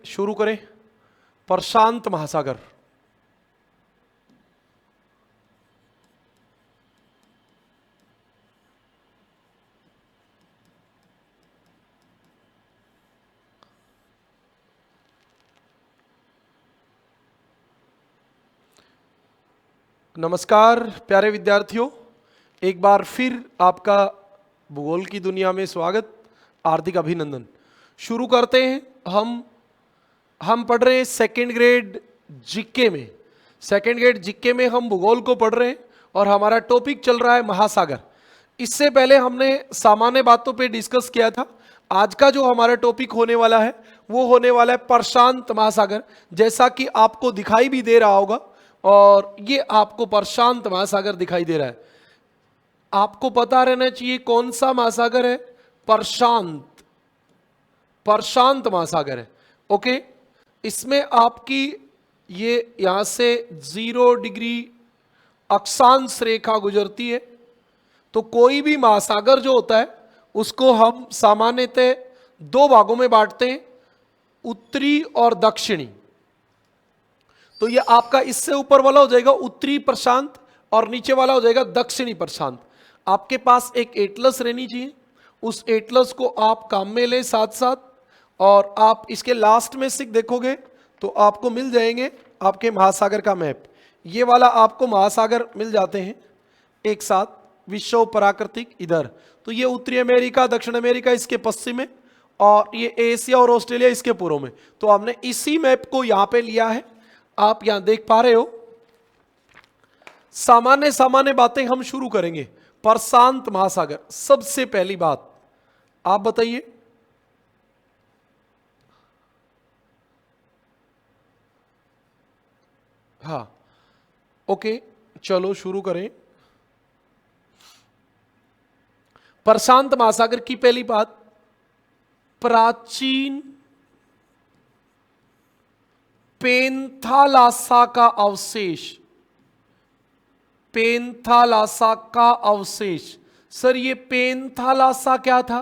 शुरू करें। प्रशांत महासागर, नमस्कार प्यारे विद्यार्थियों, एक बार फिर आपका भूगोल की दुनिया में स्वागत, हार्दिक अभिनंदन। शुरू करते हैं। हम पढ़ रहे हैं सेकेंड ग्रेड जीके में। सेकेंड ग्रेड जीके में हम भूगोल को पढ़ रहे हैं और हमारा टॉपिक चल रहा है महासागर। इससे पहले हमने सामान्य बातों पे डिस्कस किया था। आज का जो हमारा टॉपिक होने वाला है वो होने वाला है प्रशांत महासागर, जैसा कि आपको दिखाई भी दे रहा होगा। और ये आपको प्रशांत महासागर दिखाई दे रहा है। आपको पता रहना चाहिए कौन सा महासागर है, प्रशांत महासागर है। ओके, इसमें आपकी ये यहां से 0 डिग्री अक्षांश रेखा गुजरती है। तो कोई भी महासागर जो होता है उसको हम सामान्यतः दो भागों में बांटते हैं, उत्तरी और दक्षिणी। तो ये आपका इससे ऊपर वाला हो जाएगा उत्तरी प्रशांत और नीचे वाला हो जाएगा दक्षिणी प्रशांत। आपके पास एक एटलस रहनी चाहिए, उस एटलस को आप काम में ले साथ साथ, और आप इसके लास्ट में से देखोगे तो आपको मिल जाएंगे आपके महासागर का मैप। ये वाला आपको महासागर मिल जाते हैं एक साथ, विश्व प्राकृतिक इधर। तो ये उत्तरी अमेरिका, दक्षिण अमेरिका इसके पश्चिम में, और ये एशिया और ऑस्ट्रेलिया इसके पूर्व में। तो हमने इसी मैप को यहां पे लिया है, आप यहां देख पा रहे हो। सामान्य बातें हम शुरू करेंगे। प्रशांत महासागर, सबसे पहली बात आप बताइए, हाँ ओके चलो शुरू करें। प्रशांत महासागर की पहली बात, प्राचीन पेंथालासा का अवशेष। पेंथालासा का अवशेष। सर ये पेंथालासा क्या था?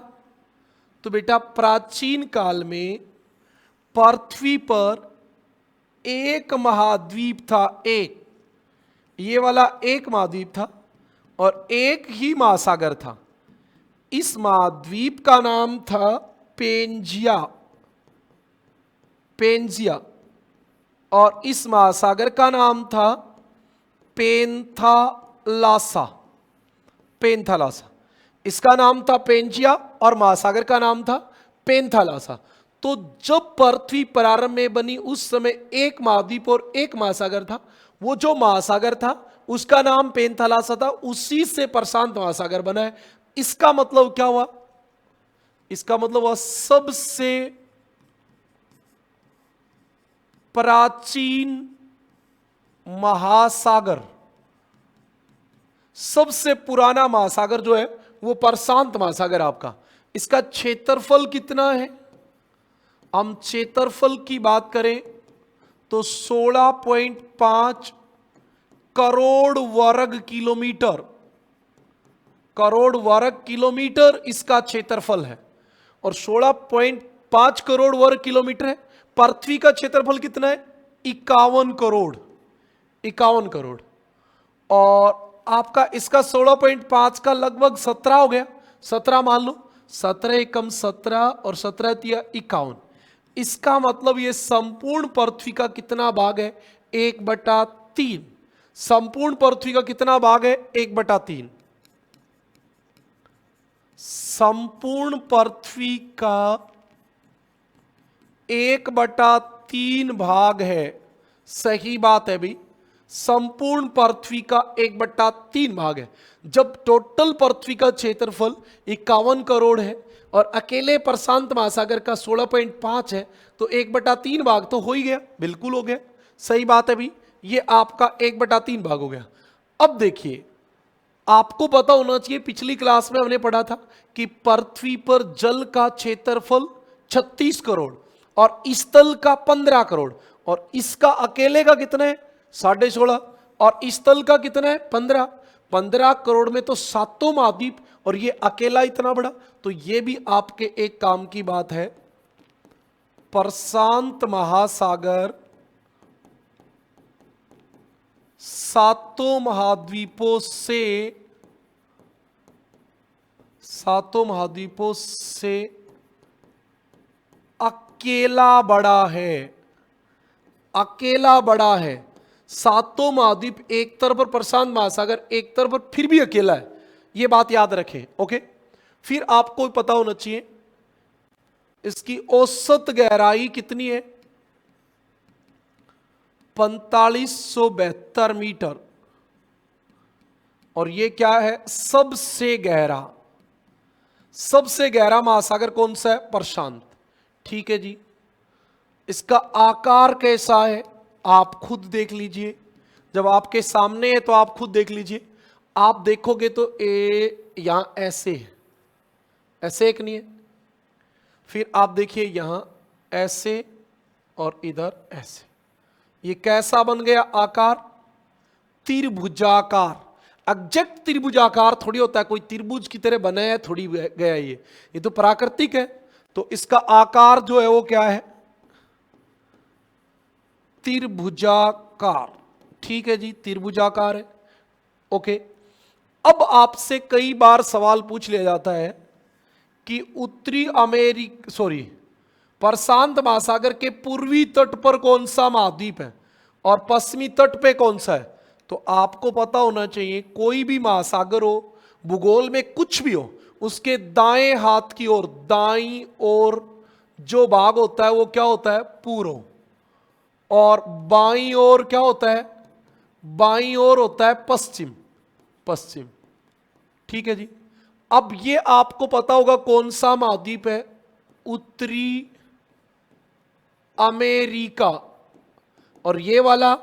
तो बेटा प्राचीन काल में पृथ्वी पर एक महाद्वीप था, एक, ये वाला एक महाद्वीप था और एक ही महासागर था। इस महाद्वीप का नाम था पेंजिया, पेंजिया, और इस महासागर का नाम था पेंथालासा, पेंथालासा। इसका नाम था पेंजिया और महासागर का नाम था पेंथालासा। तो जब पृथ्वी प्रारंभ में बनी उस समय एक महाद्वीप और एक महासागर था। वो जो महासागर था उसका नाम पेंथालासा था, उसी से प्रशांत महासागर बना है। इसका मतलब क्या हुआ? इसका मतलब हुआ सबसे प्राचीन महासागर, सबसे पुराना महासागर जो है वो प्रशांत महासागर आपका। इसका क्षेत्रफल कितना है? हम क्षेत्रफल की बात करें तो 16.5 करोड़ वर्ग किलोमीटर, करोड़ वर्ग किलोमीटर इसका क्षेत्रफल है। और 16.5 करोड़ वर्ग किलोमीटर है। पृथ्वी का क्षेत्रफल कितना है? 51 करोड़, 51 करोड़। और आपका इसका 16.5 का लगभग 17 हो गया, 17 मान लो, 17 एकम 17 और 17 तिया 51। इसका मतलब ये संपूर्ण पृथ्वी का कितना भाग है? 1/3। संपूर्ण पृथ्वी का कितना भाग है? 1/3। संपूर्ण पृथ्वी का 1/3 भाग है। सही बात है भाई, संपूर्ण पृथ्वी का 1/3 भाग है। जब टोटल पृथ्वी का क्षेत्रफल 51 करोड़ है और अकेले प्रशांत महासागर का 16.5 है, तो 1/3 भाग तो हो ही गया, बिल्कुल हो गया। सही बात है भाई, ये आपका 1/3 भाग हो गया। अब देखिए, आपको पता होना चाहिए, पिछली क्लास में हमने पढ़ा था कि पृथ्वी पर जल का क्षेत्रफल 36 करोड़ और स्थल का 15 करोड़, और इसका अकेले का कितना है? 16.5, और स्थल का कितना है? 15 करोड़ में तो सातों महाद्वीप, और ये अकेला इतना बड़ा। तो ये भी आपके एक काम की बात है, प्रशांत महासागर सातों महाद्वीपों से अकेला बड़ा है। अकेला बड़ा है। सातों महाद्वीप एक तरफ और प्रशांत महासागर एक तरफ और फिर भी अकेला है, यह बात याद रखें। ओके, फिर आपको पता होना चाहिए इसकी औसत गहराई कितनी है, 4572 मीटर। और यह क्या है, सबसे गहरा महासागर कौन सा है, प्रशांत। ठीक है जी। इसका आकार कैसा है आप खुद देख लीजिए, जब आपके सामने है तो आप खुद देख लीजिए। आप देखोगे तो यहां ऐसे है, ऐसे एक नहीं है, फिर आप देखिए यहां ऐसे और इधर ऐसे। ये कैसा बन गया आकार, त्रिभुजाकार। एग्जैक्ट त्रिभुजाकार थोड़ी होता है, कोई त्रिभुज की तरह बना है थोड़ी गया ये तो प्राकृतिक है। तो इसका आकार जो है वो क्या है, त्रिभुजाकार। ठीक है जी, त्रिभुजाकार है। ओके, अब आपसे कई बार सवाल पूछ लिया जाता है कि प्रशांत महासागर के पूर्वी तट पर कौन सा महाद्वीप है और पश्चिमी तट पे कौन सा है। तो आपको पता होना चाहिए कोई भी महासागर हो, भूगोल में कुछ भी हो, उसके दाएं हाथ की ओर, दाईं ओर जो भाग होता है वो क्या होता है, पूर्व, और बाईं ओर क्या होता है, बाईं ओर होता है पश्चिम। ठीक है जी। अब ये आपको पता होगा कौन सा महाद्वीप है, उत्तरी अमेरिका, और ये वाला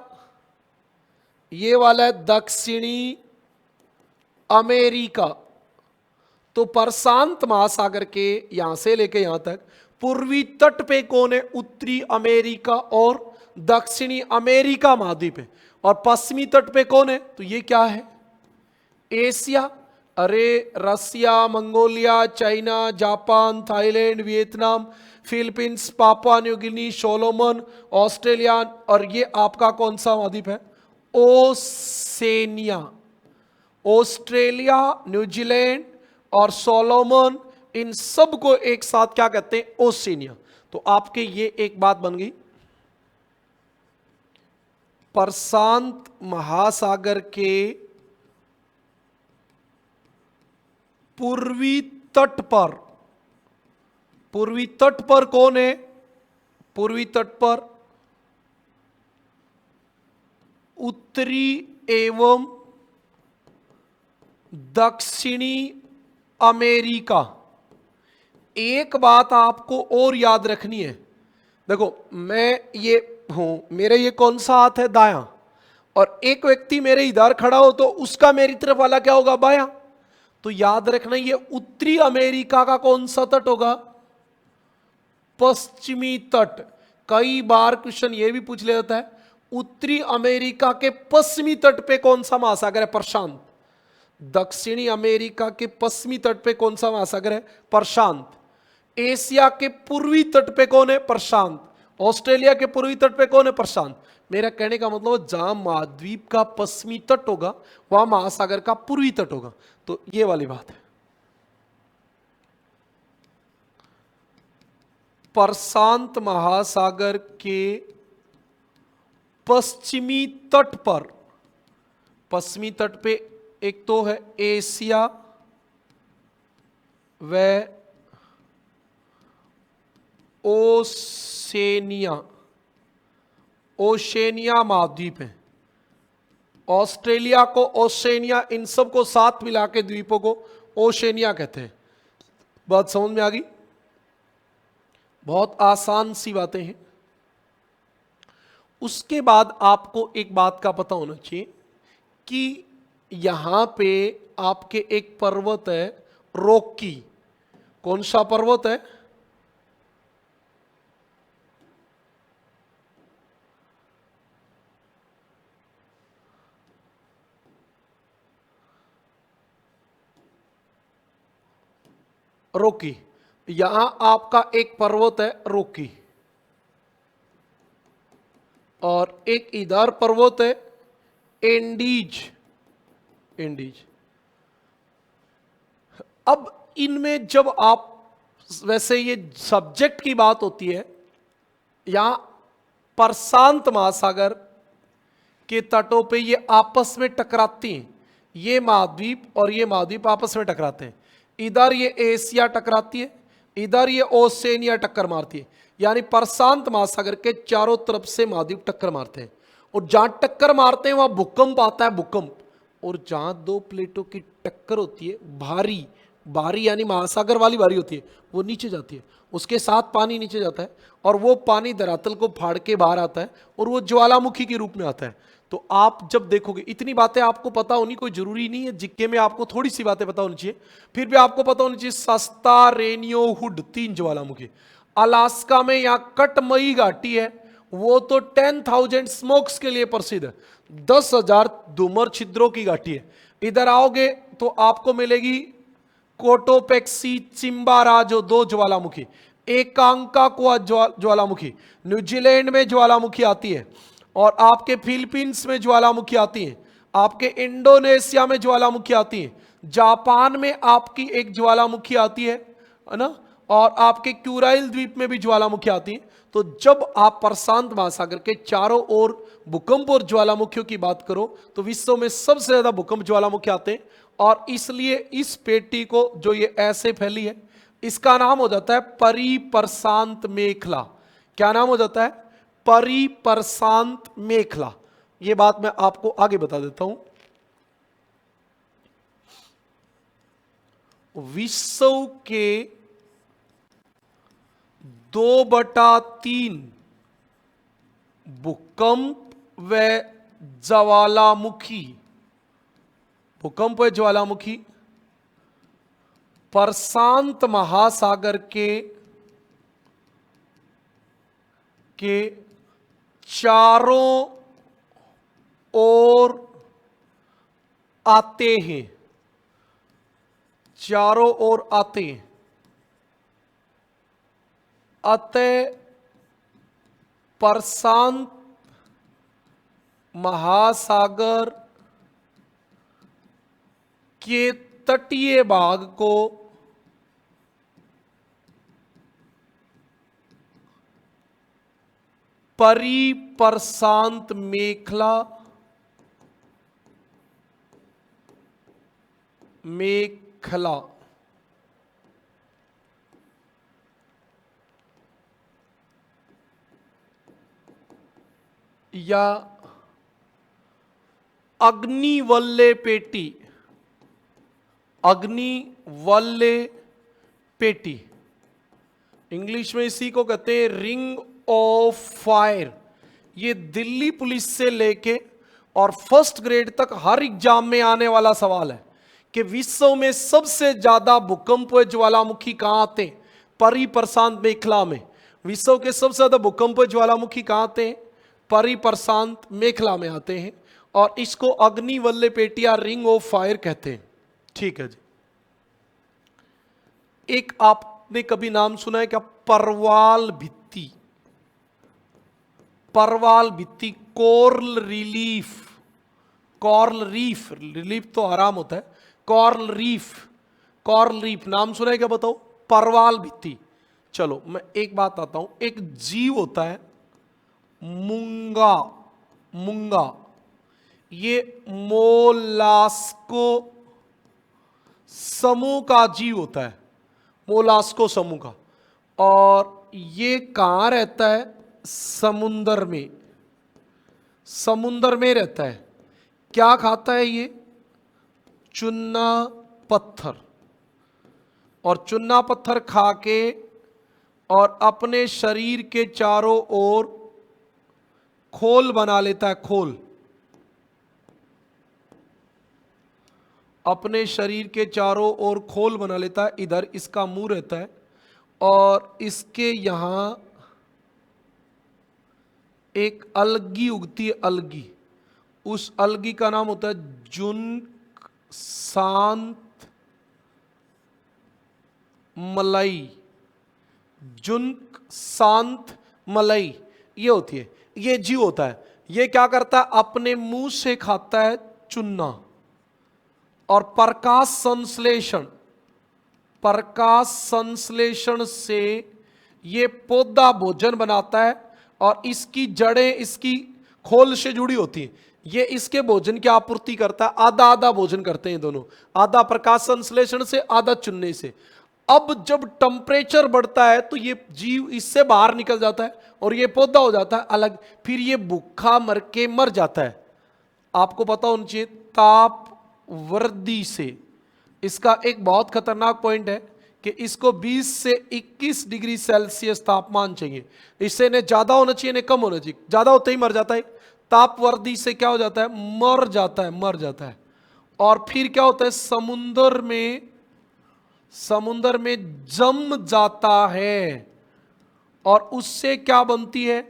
है दक्षिणी अमेरिका। तो प्रशांत महासागर के यहां से लेके यहां तक पूर्वी तट पे कौन है, उत्तरी अमेरिका और दक्षिणी अमेरिका महाद्वीप है, और पश्चिमी तट पे कौन है, तो ये क्या है, एशिया। अरे Russia, Mongolia, China, Japan, Thailand, Vietnam, Philippines, Papua New Guinea, Solomon, Australia, और ये आपका कौन सा महाद्वीप है, ओसेनिया। ऑस्ट्रेलिया, न्यूजीलैंड और सोलोमन, इन सब को एक साथ क्या कहते हैं, ओसेनिया। तो आपके ये एक बात बन गई, प्रशांत महासागर के पूर्वी तट पर कौन है, पूर्वी तट पर उत्तरी एवं दक्षिणी अमेरिका। एक बात आपको और याद रखनी है, देखो मैं ये हूं, मेरे ये कौन सा हाथ है, दायां, और एक व्यक्ति मेरे इधर खड़ा हो तो उसका मेरी तरफ वाला क्या होगा, बायां। तो याद रखना ये उत्तरी अमेरिका का कौन सा तट होगा, पश्चिमी तट। कई बार क्वेश्चन ये भी पूछ लिया जाता है, उत्तरी अमेरिका के पश्चिमी तट पे कौन सा महासागर है, प्रशांत। दक्षिणी अमेरिका के पश्चिमी तट पे कौन सा महासागर है, प्रशांत। एशिया के पूर्वी तट पे कौन है, प्रशांत। ऑस्ट्रेलिया के पूर्वी तट पे कौन है, प्रशांत। मेरा कहने का मतलब जहां महाद्वीप का पश्चिमी तट होगा वहां महासागर का पूर्वी तट होगा। तो ये वाली बात है। प्रशांत महासागर के पश्चिमी तट पर, पश्चिमी तट पे एक तो है एशिया व ओशेनिया महाद्वीप है। ऑस्ट्रेलिया को ओशेनिया, इन सब को साथ मिला के द्वीपों को ओशेनिया कहते हैं। बात समझ में आ गई, बहुत आसान सी बातें हैं। उसके बाद आपको एक बात का पता होना चाहिए कि यहां पे आपके एक पर्वत है रॉकी। कौन सा पर्वत है, रॉकी। यहां आपका एक पर्वत है रॉकी। और एक इधर पर्वत है एंडीज। एंडीज। अब इनमें जब आप, वैसे ये सब्जेक्ट की बात होती है, यहां प्रशांत महासागर के तटों पे ये आपस में टकराती हैं। ये महाद्वीप और ये महाद्वीप आपस में टकराते हैं। इधर ये एशिया टकराती है, इधर ये ओसेनिया टक्कर मारती है। यानी प्रशांत महासागर के चारों तरफ से महाद्वीप टक्कर मारते हैं, और जहां टक्कर मारते हैं वहां भूकंप आता है, भूकंप। और जहां दो प्लेटों की टक्कर होती है, भारी भारी यानी महासागर वाली भारी होती है, वो नीचे जाती है, उसके साथ पानी नीचे जाता है, और वो पानी धरातल को फाड़ के बाहर आता है, और वो ज्वालामुखी के रूप में आता है। तो आप जब देखोगे, इतनी बातें आपको पता होनी कोई जरूरी नहीं है, जिक्के में आपको थोड़ी सी बातें पता होनी चाहिए, फिर भी आपको पता होनी चाहिए सस्ता, रेनियो, हुड, 3 ज्वालामुखी। अलास्का में यहाँ कटमई घाटी है, वो तो 10,000 स्मोक्स के लिए प्रसिद्ध है, 10,000 धूमर छिद्रों की घाटी है। इधर आओगे तो आपको मिलेगी कोटोपेक्सी, चिंबाराजो, 2 ज्वालामुखी, एकांकाक्वा ज्वालामुखी, न्यूजीलैंड में ज्वालामुखी आती है, और आपके फिलीपींस में ज्वालामुखी आती है, आपके इंडोनेशिया में ज्वालामुखी आती है, जापान में आपकी एक ज्वालामुखी आती है ना, और आपके क्यूराइल द्वीप में भी ज्वालामुखी आती है। तो जब आप प्रशांत महासागर के चारों ओर भूकंप और ज्वालामुखियों की बात करो तो विश्व में सबसे ज्यादा भूकंप ज्वालामुखी आते हैं, और इसलिए इस पेटी को जो ये ऐसे फैली है, इसका नाम हो जाता है परिप्रशांत मेखला। क्या नाम हो जाता है? परिप्रशांत मेखला। ये बात मैं आपको आगे बता देता हूं। विश्व के 2/3 भूकंप व ज्वालामुखी, भूकंप व ज्वालामुखी प्रशांत महासागर के चारों ओर आते हैं, चारों ओर आते हैं। अतः प्रशांत महासागर के तटीय भाग को परिप्रशांत मेखला, मेखला या अग्निवल्ले पेटी, अग्निवल्ले पेटी, इंग्लिश में इसी को कहते हैं रिंग ऑफ फायर। ये दिल्ली पुलिस से लेके और फर्स्ट ग्रेड तक हर एग्जाम में आने वाला सवाल है कि विश्व में सबसे ज्यादा भूकंप व ज्वालामुखी कहां आते हैं? परिप्रशांत मेखला में। विश्व के सबसे ज्यादा भूकंप व ज्वालामुखी कहां आते हैं? परिप्रशांत मेखला में आते हैं, और इसको अग्निवल्ले पेटी या रिंग ऑफ फायर कहते हैं। ठीक है जी। एक आपने कभी नाम सुना है क्या? परवाल भित्ति। परवाल भित्ति, coral relief, coral reef, relief तो आराम होता है, कॉरल रीफ, कॉरल रीफ नाम सुना है क्या? बताओ। परवाल भित्ति। चलो मैं एक बात आता हूं, एक जीव होता है मूंगा, मूंगा, ये मोलास्को समूह का जीव होता है, मोलास्को समूह का, और ये कहां रहता है? समुंदर में, समुंदर में रहता है। क्या खाता है ये? चुन्ना पत्थर, और चुन्ना पत्थर खा के और अपने शरीर के चारों ओर खोल बना लेता है, खोल, अपने शरीर के चारों ओर खोल बना लेता है। इधर इसका मुंह रहता है, और इसके यहां एक अलगी उगती है, अलगी, उस अलगी का नाम होता है जुन्क शांत मलाई, जुन्क शांत मलाई ये होती है। ये जीव होता है, ये क्या करता है, अपने मुंह से खाता है चुन्ना, और प्रकाश संश्लेषण, प्रकाश संश्लेषण से ये पौधा भोजन बनाता है, और इसकी जड़ें इसकी खोल से जुड़ी होती हैं, ये इसके भोजन की आपूर्ति करता है। आधा आधा भोजन करते हैं दोनों, आधा प्रकाश संश्लेषण से, आधा चुनने से। अब जब टेम्परेचर बढ़ता है तो ये जीव इससे बाहर निकल जाता है और ये पौधा हो जाता है अलग, फिर ये भूखा मर के मर जाता है। आपको पता होना चाहिए ताप वृद्धि से, इसका एक बहुत खतरनाक पॉइंट है कि इसको 20 से 21 डिग्री सेल्सियस तापमान चाहिए, इससे न ज्यादा होना चाहिए न कम होना चाहिए, ज्यादा होते ही मर जाता है। ताप वृद्धि से क्या हो जाता है, मर जाता है। और फिर क्या होता है, समुद्र में जम जाता है, और उससे क्या बनती है,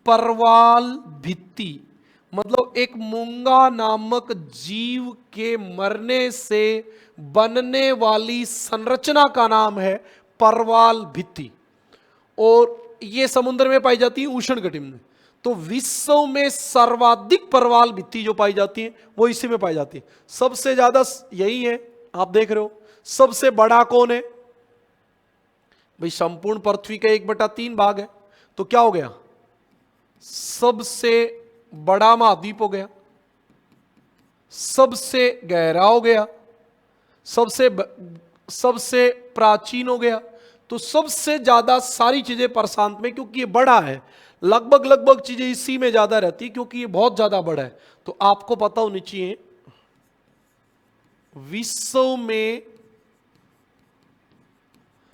परवाल भित्ति। मतलब एक मूंगा नामक जीव के मरने से बनने वाली संरचना का नाम है परवाल भित्ति, और ये समुद्र में पाई जाती है उष्णकटिबंध में। तो विश्व में सर्वाधिक परवाल भित्ति जो पाई जाती है वो इसी में पाई जाती है। सबसे ज्यादा यही है, आप देख रहे हो। सबसे बड़ा कौन है भाई, संपूर्ण पृथ्वी का 1/3 भाग है, तो क्या हो गया, सबसे बड़ा महाद्वीप हो गया, सबसे गहरा हो गया, सबसे प्राचीन हो गया। तो सबसे ज्यादा सारी चीजें प्रशांत में, क्योंकि ये बड़ा है, लगभग चीजें इसी में ज्यादा रहती, क्योंकि ये बहुत ज्यादा बड़ा है। तो आपको पता होनी चाहिए विश्व में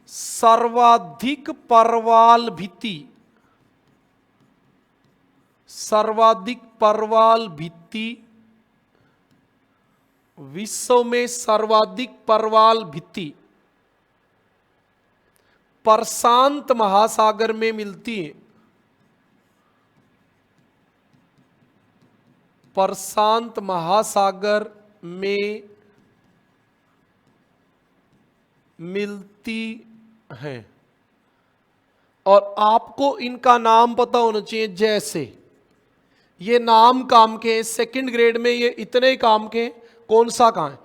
सर्वाधिक परवाल भित्ति, विश्व में सर्वाधिक परवाल भित्ति प्रशांत महासागर में मिलती है। प्रशांत महासागर में मिलती है, और आपको इनका नाम पता होना चाहिए। जैसे ये नाम काम के, सेकंड ग्रेड में ये इतने ही काम के, कौन सा कहां है,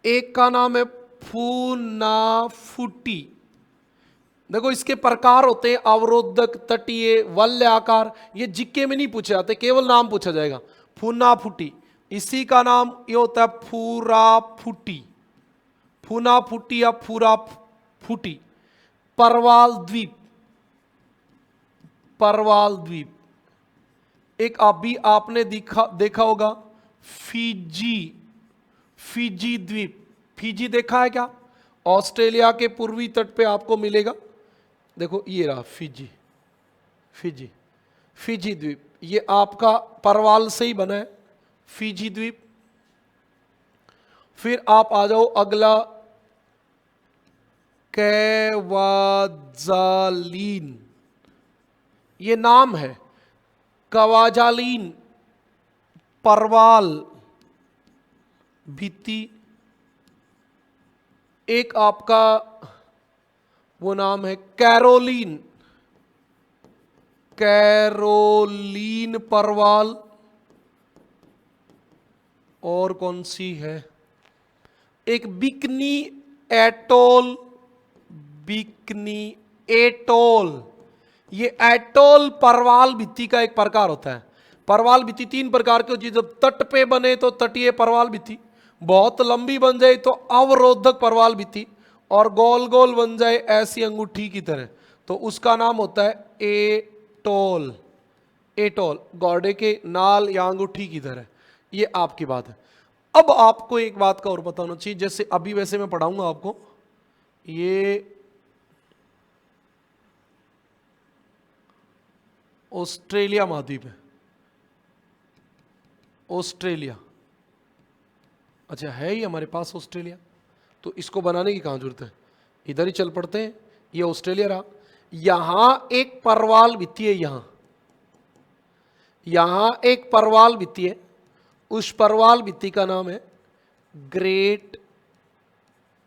एक का नाम है फूनाफुटी। देखो इसके प्रकार होते हैं अवरोधक, तटीय, वलयाकार। ये जिक्के में नहीं पूछे जाते, केवल नाम पूछा जाएगा। फूनाफुटी, इसी का नाम ये होता है फूराफुटी, फूनाफुटी या फूराफुटी। परवाल द्वीप, एक अभी आपने देखा होगा फिजी द्वीप। फिजी देखा है क्या, ऑस्ट्रेलिया के पूर्वी तट पे आपको मिलेगा। देखो ये रहा फिजी द्वीप, ये आपका परवाल से ही बना है, फिजी द्वीप। फिर आप आ जाओ अगला, कैवाजालीन, ये नाम है कवाजालीन परवाल भित्ति। एक आपका वो नाम है कैरोलीन परवाल, और कौन सी है, एक बिकनी एटोल। ये एटोल परवाल भित्ति का एक प्रकार होता है। परवाल भित्ति 3 प्रकार की होती है। जब तट पे बने तो तटीय परवाल भित्ति, बहुत लंबी बन जाए तो अवरोधक परवाल भित्ति, और गोल गोल बन जाए ऐसी अंगूठी की तरह तो उसका नाम होता है एटोल। घोड़े के नाल या अंगूठी की तरह। ये आपकी बात है। अब आपको एक बात का और पता होना चाहिए, जैसे अभी वैसे मैं पढ़ाऊंगा आपको। ये ऑस्ट्रेलिया महाद्वीप है, ऑस्ट्रेलिया। अच्छा है ही हमारे पास ऑस्ट्रेलिया, तो इसको बनाने की कहां जरूरत है, इधर ही चल पड़ते हैं। ये ऑस्ट्रेलिया रहा, यहां एक परवाल भित्ति है, यहां एक परवाल भित्ति है। उस परवाल भित्ति का नाम है ग्रेट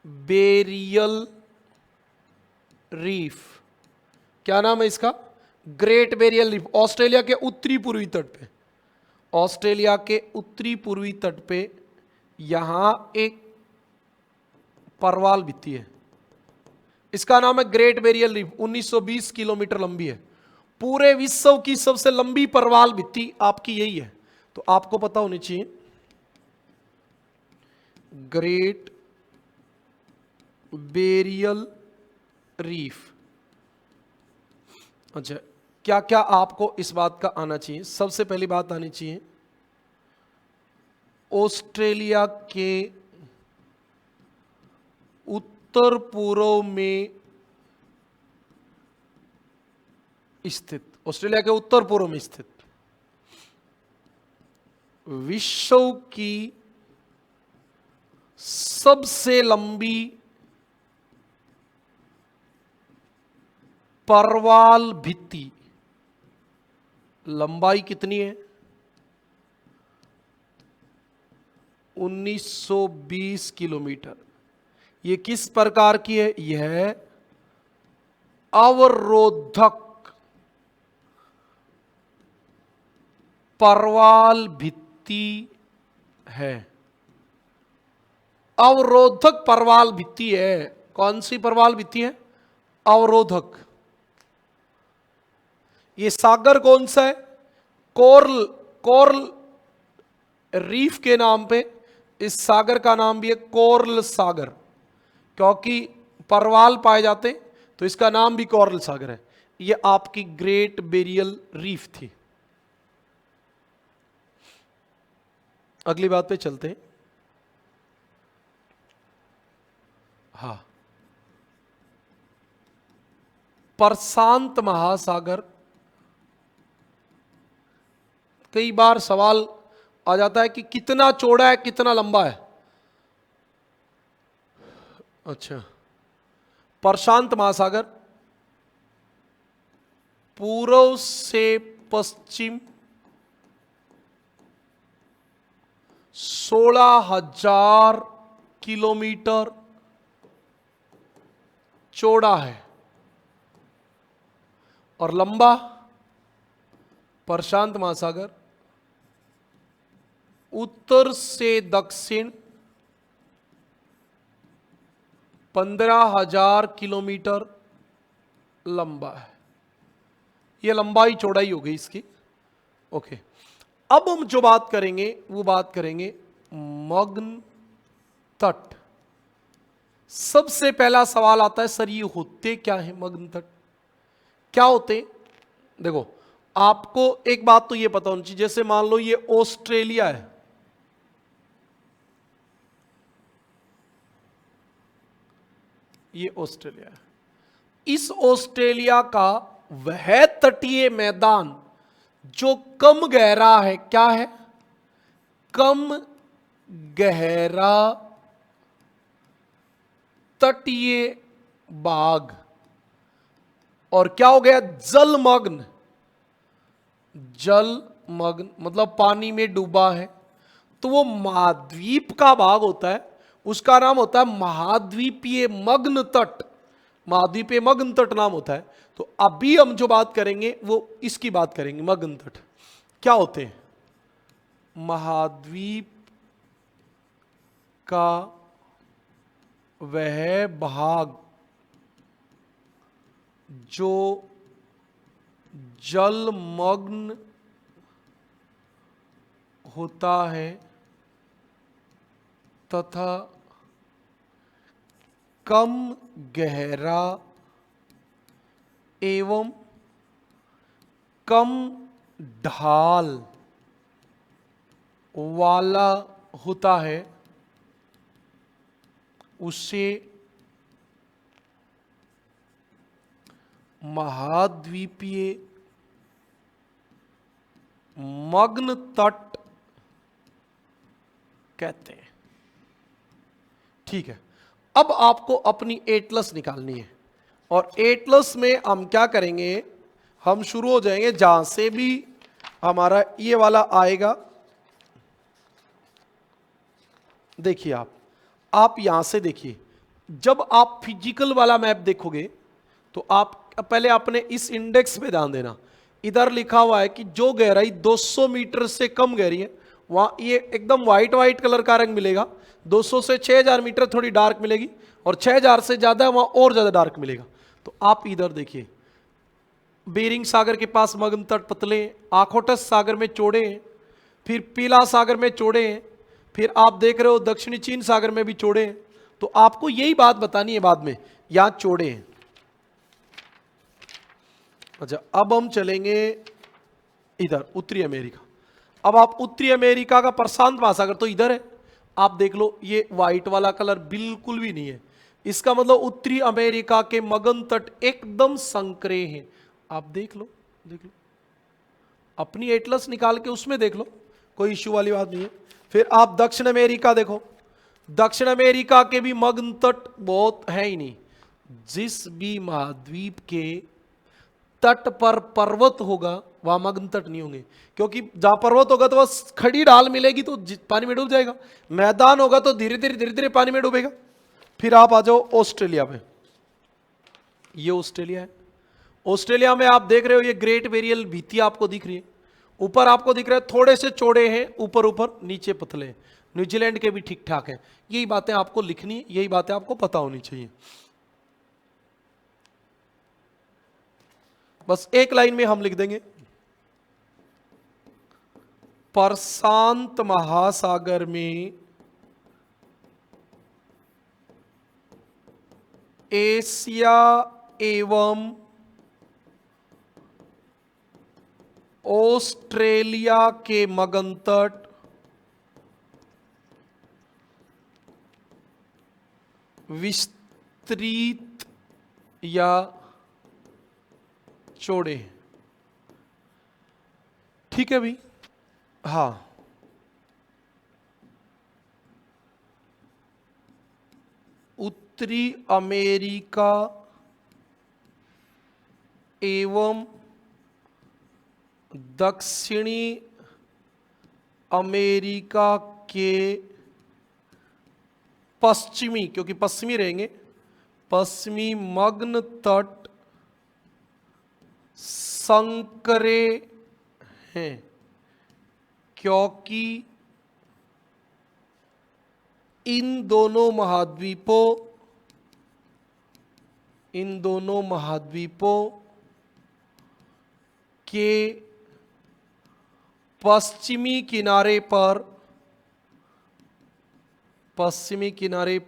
बैरियल रीफ। क्या नाम है इसका, ग्रेट बैरियर रीफ ऑस्ट्रेलिया के उत्तरी पूर्वी तट पे, ऑस्ट्रेलिया के उत्तरी पूर्वी तट पे यहां एक परवाल भित्ति है, इसका नाम है ग्रेट बैरियर रीफ। 1920 किलोमीटर लंबी है। पूरे विश्व की सबसे लंबी परवाल भित्ति आपकी यही है, तो आपको पता होनी चाहिए ग्रेट बैरियर रीफ। अच्छा, क्या क्या आपको इस बात का आना चाहिए? सबसे पहली बात आनी चाहिए ऑस्ट्रेलिया के उत्तर पूर्व में स्थित, ऑस्ट्रेलिया के उत्तर पूर्व में स्थित विश्व की सबसे लंबी परवाल भित्ति, लंबाई कितनी है? 1920 किलोमीटर। ये किस प्रकार की है? यह अवरोधक परवाल भित्ति है। अवरोधक परवाल भित्ति है। कौन सी परवाल भित्ति है? अवरोधक। ये सागर कौन सा है? कोरल रीफ के नाम पे इस सागर का नाम भी है कोरल सागर, क्योंकि परवाल पाए जाते तो इसका नाम भी कोरल सागर है। ये आपकी ग्रेट बैरियर रीफ थी। अगली बात पे चलते हैं। हाँ, प्रशांत महासागर। कई बार सवाल आ जाता है कि कितना चौड़ा है, कितना लंबा है। अच्छा, प्रशांत महासागर पूर्व से पश्चिम 16,000 किलोमीटर चौड़ा है और लंबा। प्रशांत महासागर उत्तर से दक्षिण 15,000 किलोमीटर लंबा है। यह लंबाई चौड़ाई हो गई इसकी। ओके, अब हम जो बात करेंगे वो बात करेंगे मग्न तट। सबसे पहला सवाल आता है, सर ये होते क्या है मग्न तट? क्या होते? देखो, आपको एक बात तो ये पता होनी चाहिए, जैसे मान लो ये ऑस्ट्रेलिया है, ये ऑस्ट्रेलिया है। इस ऑस्ट्रेलिया का वह तटीय मैदान जो कम गहरा है, क्या है? कम गहरा तटीय भाग। और क्या हो गया? जलमग्न। जलमग्न मतलब पानी में डूबा है। तो वो महाद्वीप का भाग होता है, उसका नाम होता है महाद्वीपीय मग्न तट। महाद्वीपीय मग्न तट नाम होता है। तो अभी हम जो बात करेंगे वो इसकी बात करेंगे। मग्न तट क्या होते हैं? महाद्वीप का वह भाग जो जलमग्न होता है तथा कम गहरा एवं कम ढाल वाला होता है, उसे महाद्वीपीय मग्न तट कहते हैं। ठीक है, अब आपको अपनी एटलस निकालनी है और एटलस में हम क्या करेंगे? हम शुरू हो जाएंगे जहां से भी हमारा ये वाला आएगा। देखिए, आप यहां से देखिए, जब आप फिजिकल वाला मैप देखोगे तो आप पहले आपने इस इंडेक्स पे ध्यान देना, इधर लिखा हुआ है कि जो गहराई 200 मीटर से कम गहरी है वहां ये एकदम व्हाइट व्हाइट कलर का रंग मिलेगा, 200 से 6000 मीटर थोड़ी डार्क मिलेगी, और 6000 से ज्यादा है वहां और ज्यादा डार्क मिलेगा। तो आप इधर देखिए, बेरिंग सागर के पास मगन तट पतले हैं, आखोटस सागर में चौड़े हैं, फिर पीला सागर में चौड़े हैं, फिर आप देख रहे हो दक्षिणी चीन सागर में भी चौड़े हैं। तो आपको यही बात बतानी है बाद में, यहां चौड़े हैं। अच्छा, अब हम चलेंगे इधर उत्तरी अमेरिका। अब आप उत्तरी अमेरिका का प्रशांत महासागर तो इधर है, आप देख लो ये व्हाइट वाला कलर बिल्कुल भी नहीं है, इसका मतलब उत्तरी अमेरिका के मगन तट एकदम संकरे हैं। आप देख लो, देख लो, अपनी एटलस निकाल के उसमें देख लो, कोई इश्यू वाली बात नहीं है। फिर आप दक्षिण अमेरिका देखो, दक्षिण अमेरिका के भी मगन तट बहुत है ही नहीं। जिस भी महाद्वीप के तट पर पर्वत होगा वहां मगन तट नहीं होंगे, क्योंकि जहां पर्वत होगा तो बस खड़ी ढाल मिलेगी तो पानी में डूब जाएगा, मैदान होगा तो धीरे धीरे पानी में डूबेगा। फिर आप आ जाओ ऑस्ट्रेलिया में, ये ऑस्ट्रेलिया है। ऑस्ट्रेलिया में आप देख रहे हो ये ग्रेट बैरियर भित्ति आपको दिख रही है, ऊपर आपको दिख रहा है थोड़े से चौड़े हैं, ऊपर ऊपर नीचे पतले हैं। न्यूजीलैंड के भी ठीक ठाक हैं। यही बातें आपको लिखनी है, यही बातें आपको पता होनी चाहिए। बस एक लाइन में हम लिख देंगे, प्रशांत महासागर में एशिया एवं ऑस्ट्रेलिया के मगन तट विस्तृत या चौड़े। ठीक है भाई, हाँ, उत्तरी अमेरिका एवं दक्षिणी अमेरिका के पश्चिमी, क्योंकि पश्चिमी रहेंगे, पश्चिमी मग्न तट संकरे हैं, क्योंकि इन दोनों महाद्वीपों के पश्चिमी किनारे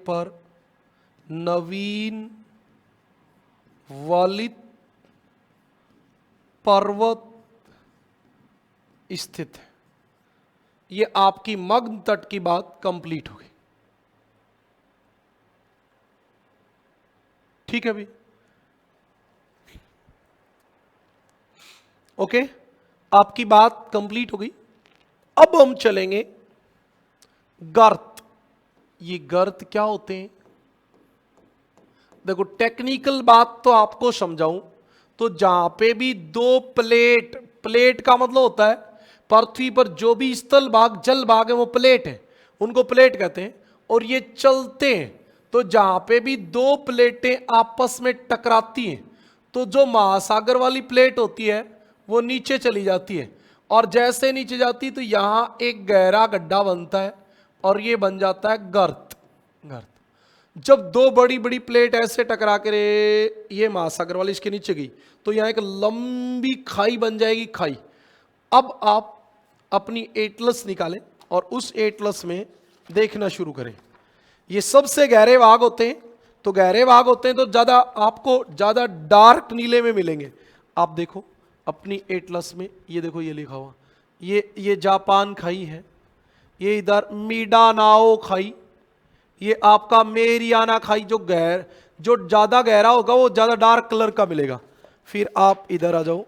पर नवीन वलित पर्वत स्थित है। ये आपकी मग्न तट की बात कंप्लीट हो गई। ठीक है भाई, ओके, आपकी बात कंप्लीट हो गई। अब हम चलेंगे गर्त। ये गर्त क्या होते हैं? देखो, टेक्निकल बात तो आपको समझाऊं तो जहां पे भी दो प्लेट का मतलब होता है पृथ्वी पर जो भी स्थल भाग जल भाग है वो प्लेट है, उनको प्लेट कहते हैं। और ये चलते हैं, तो जहां पे भी दो प्लेटें आपस में टकराती हैं तो जो महासागर वाली प्लेट होती है वो नीचे चली जाती है, और जैसे नीचे जाती है तो यहां एक गहरा गड्ढा बनता है और ये बन जाता है गर्त। जब दो बड़ी बड़ी प्लेट ऐसे टकरा के ये महासागर वाली इसके नीचे गई तो यहां एक लंबी खाई बन जाएगी, खाई। अब आप अपनी एटलस निकालें और उस एटलस में देखना शुरू करें। ये सबसे गहरे भाग होते हैं, तो गहरे भाग होते हैं तो ज्यादा आपको ज्यादा डार्क नीले में मिलेंगे। आप देखो अपनी एटलस में, ये देखो ये लिखा हुआ, ये जापान खाई है, ये इधर मिडानाओ खाई, ये आपका मेरियाना खाई। जो ज्यादा गहरा होगा वो ज्यादा डार्क कलर का मिलेगा। फिर आप इधर आ जाओ,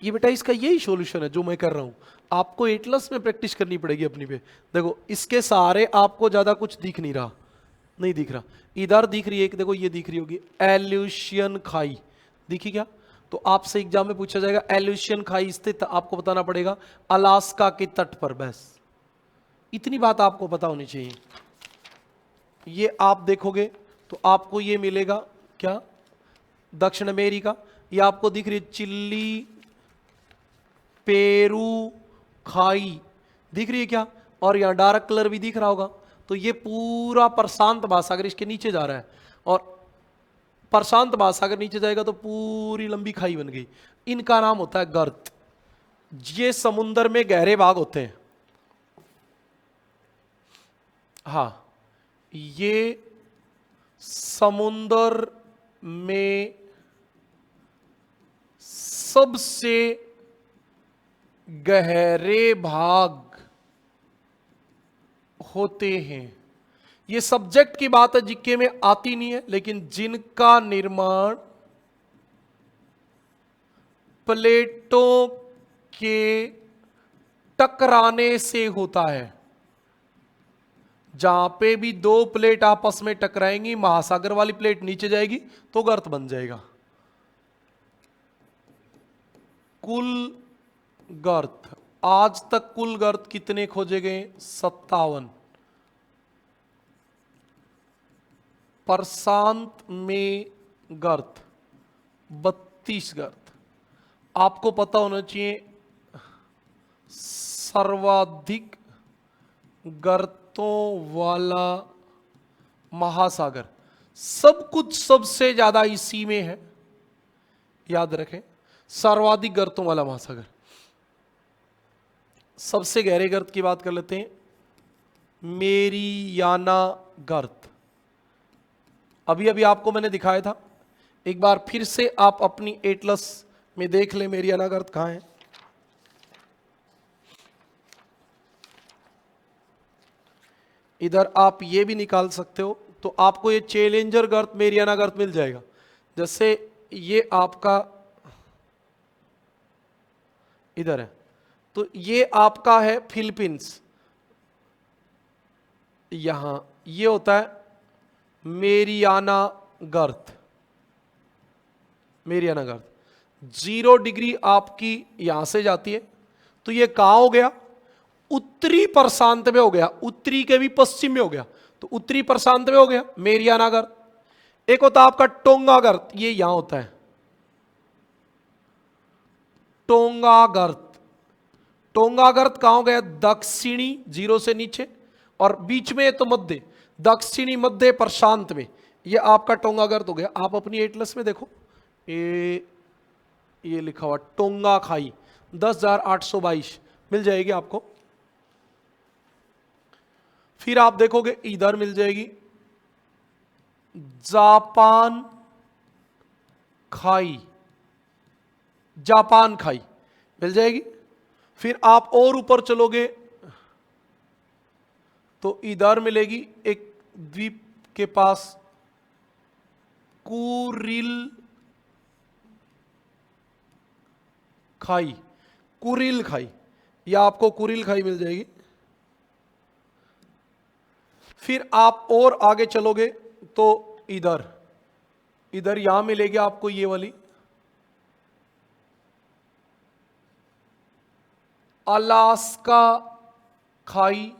ये बेटा इसका यही सॉल्यूशन है जो मैं कर रहा हूं, आपको एटलस में प्रैक्टिस करनी पड़ेगी अपनी पे। देखो इसके सहारे आपको ज्यादा कुछ दिख नहीं रहा, नहीं दिख रहा, इधर दिख रही है, देखो ये दिख रही होगी एल्यूशियन खाई, दिखी क्या? तो आपसे एग्जाम में पूछा जाएगा एल्यूशियन खाई स्थित, आपको बताना पड़ेगा अलास्का के तट पर। बस इतनी बात आपको पता होनी चाहिए। ये आप देखोगे तो आपको ये मिलेगा क्या? दक्षिण अमेरिका, ये आपको दिख रही है चिली, पेरू खाई दिख रही है क्या, और यहां डार्क कलर भी दिख रहा होगा। तो ये पूरा प्रशांत महासागर इसके नीचे जा रहा है, और प्रशांत महासागर नीचे जाएगा तो पूरी लंबी खाई बन गई। इनका नाम होता है गर्त। ये समुद्र में गहरे भाग होते हैं। हाँ, ये समुद्र में सबसे गहरे भाग होते हैं। ये सब्जेक्ट की बात है, जीके में आती नहीं है, लेकिन जिनका निर्माण प्लेटों के टकराने से होता है। जहां पे भी दो प्लेट आपस में टकराएंगी, महासागर वाली प्लेट नीचे जाएगी तो गर्त बन जाएगा। कुल गर्त, आज तक कुल गर्त कितने खोजे गए? 57। प्रशांत में गर्त 32 गर्त। आपको पता होना चाहिए सर्वाधिक गर्तों वाला महासागर, सब कुछ सबसे ज्यादा इसी में है, याद रखें। सर्वाधिक गर्तों वाला महासागर। सबसे गहरे गर्त की बात कर लेते हैं, मेरियाना गर्त। अभी अभी आपको मैंने दिखाया था, एक बार फिर से आप अपनी एटलस में देख लें मेरियाना गर्त कहां है। इधर आप ये भी निकाल सकते हो, तो आपको ये चैलेंजर गर्त, मेरियाना गर्त मिल जाएगा। जैसे ये आपका इधर है, तो ये आपका है फिलीपींस, यहां ये होता है मेरियाना गर्त। मेरियाना गर्त 0 डिग्री आपकी यहां से जाती है, तो ये कहां हो गया? उत्तरी प्रशांत में हो गया, उत्तरी के भी पश्चिम में हो गया, तो उत्तरी प्रशांत में हो गया मेरियाना गर्त। एक होता है आपका टोंगा गर्त, ये यहां होता है टोंगा गर्त। टोंगा गर्त कहां हो गया? दक्षिणी 0 से नीचे, और बीच में तो मध्य, दक्षिणी मध्य प्रशांत में, ये आपका टोंगा गर्त हो गया। आप अपनी एटलस में देखो, ये लिखा हुआ टोंगा खाई 10,822 मिल जाएगी आपको। फिर आप देखोगे इधर मिल जाएगी जापान खाई, जापान खाई मिल जाएगी। फिर आप और ऊपर चलोगे तो इधर मिलेगी एक द्वीप के पास कुरिल खाई, कुरिल खाई, या आपको कुरिल खाई मिल जाएगी। फिर आप और आगे चलोगे तो इधर यहां मिलेगी आपको ये वाली अलास्का खाई।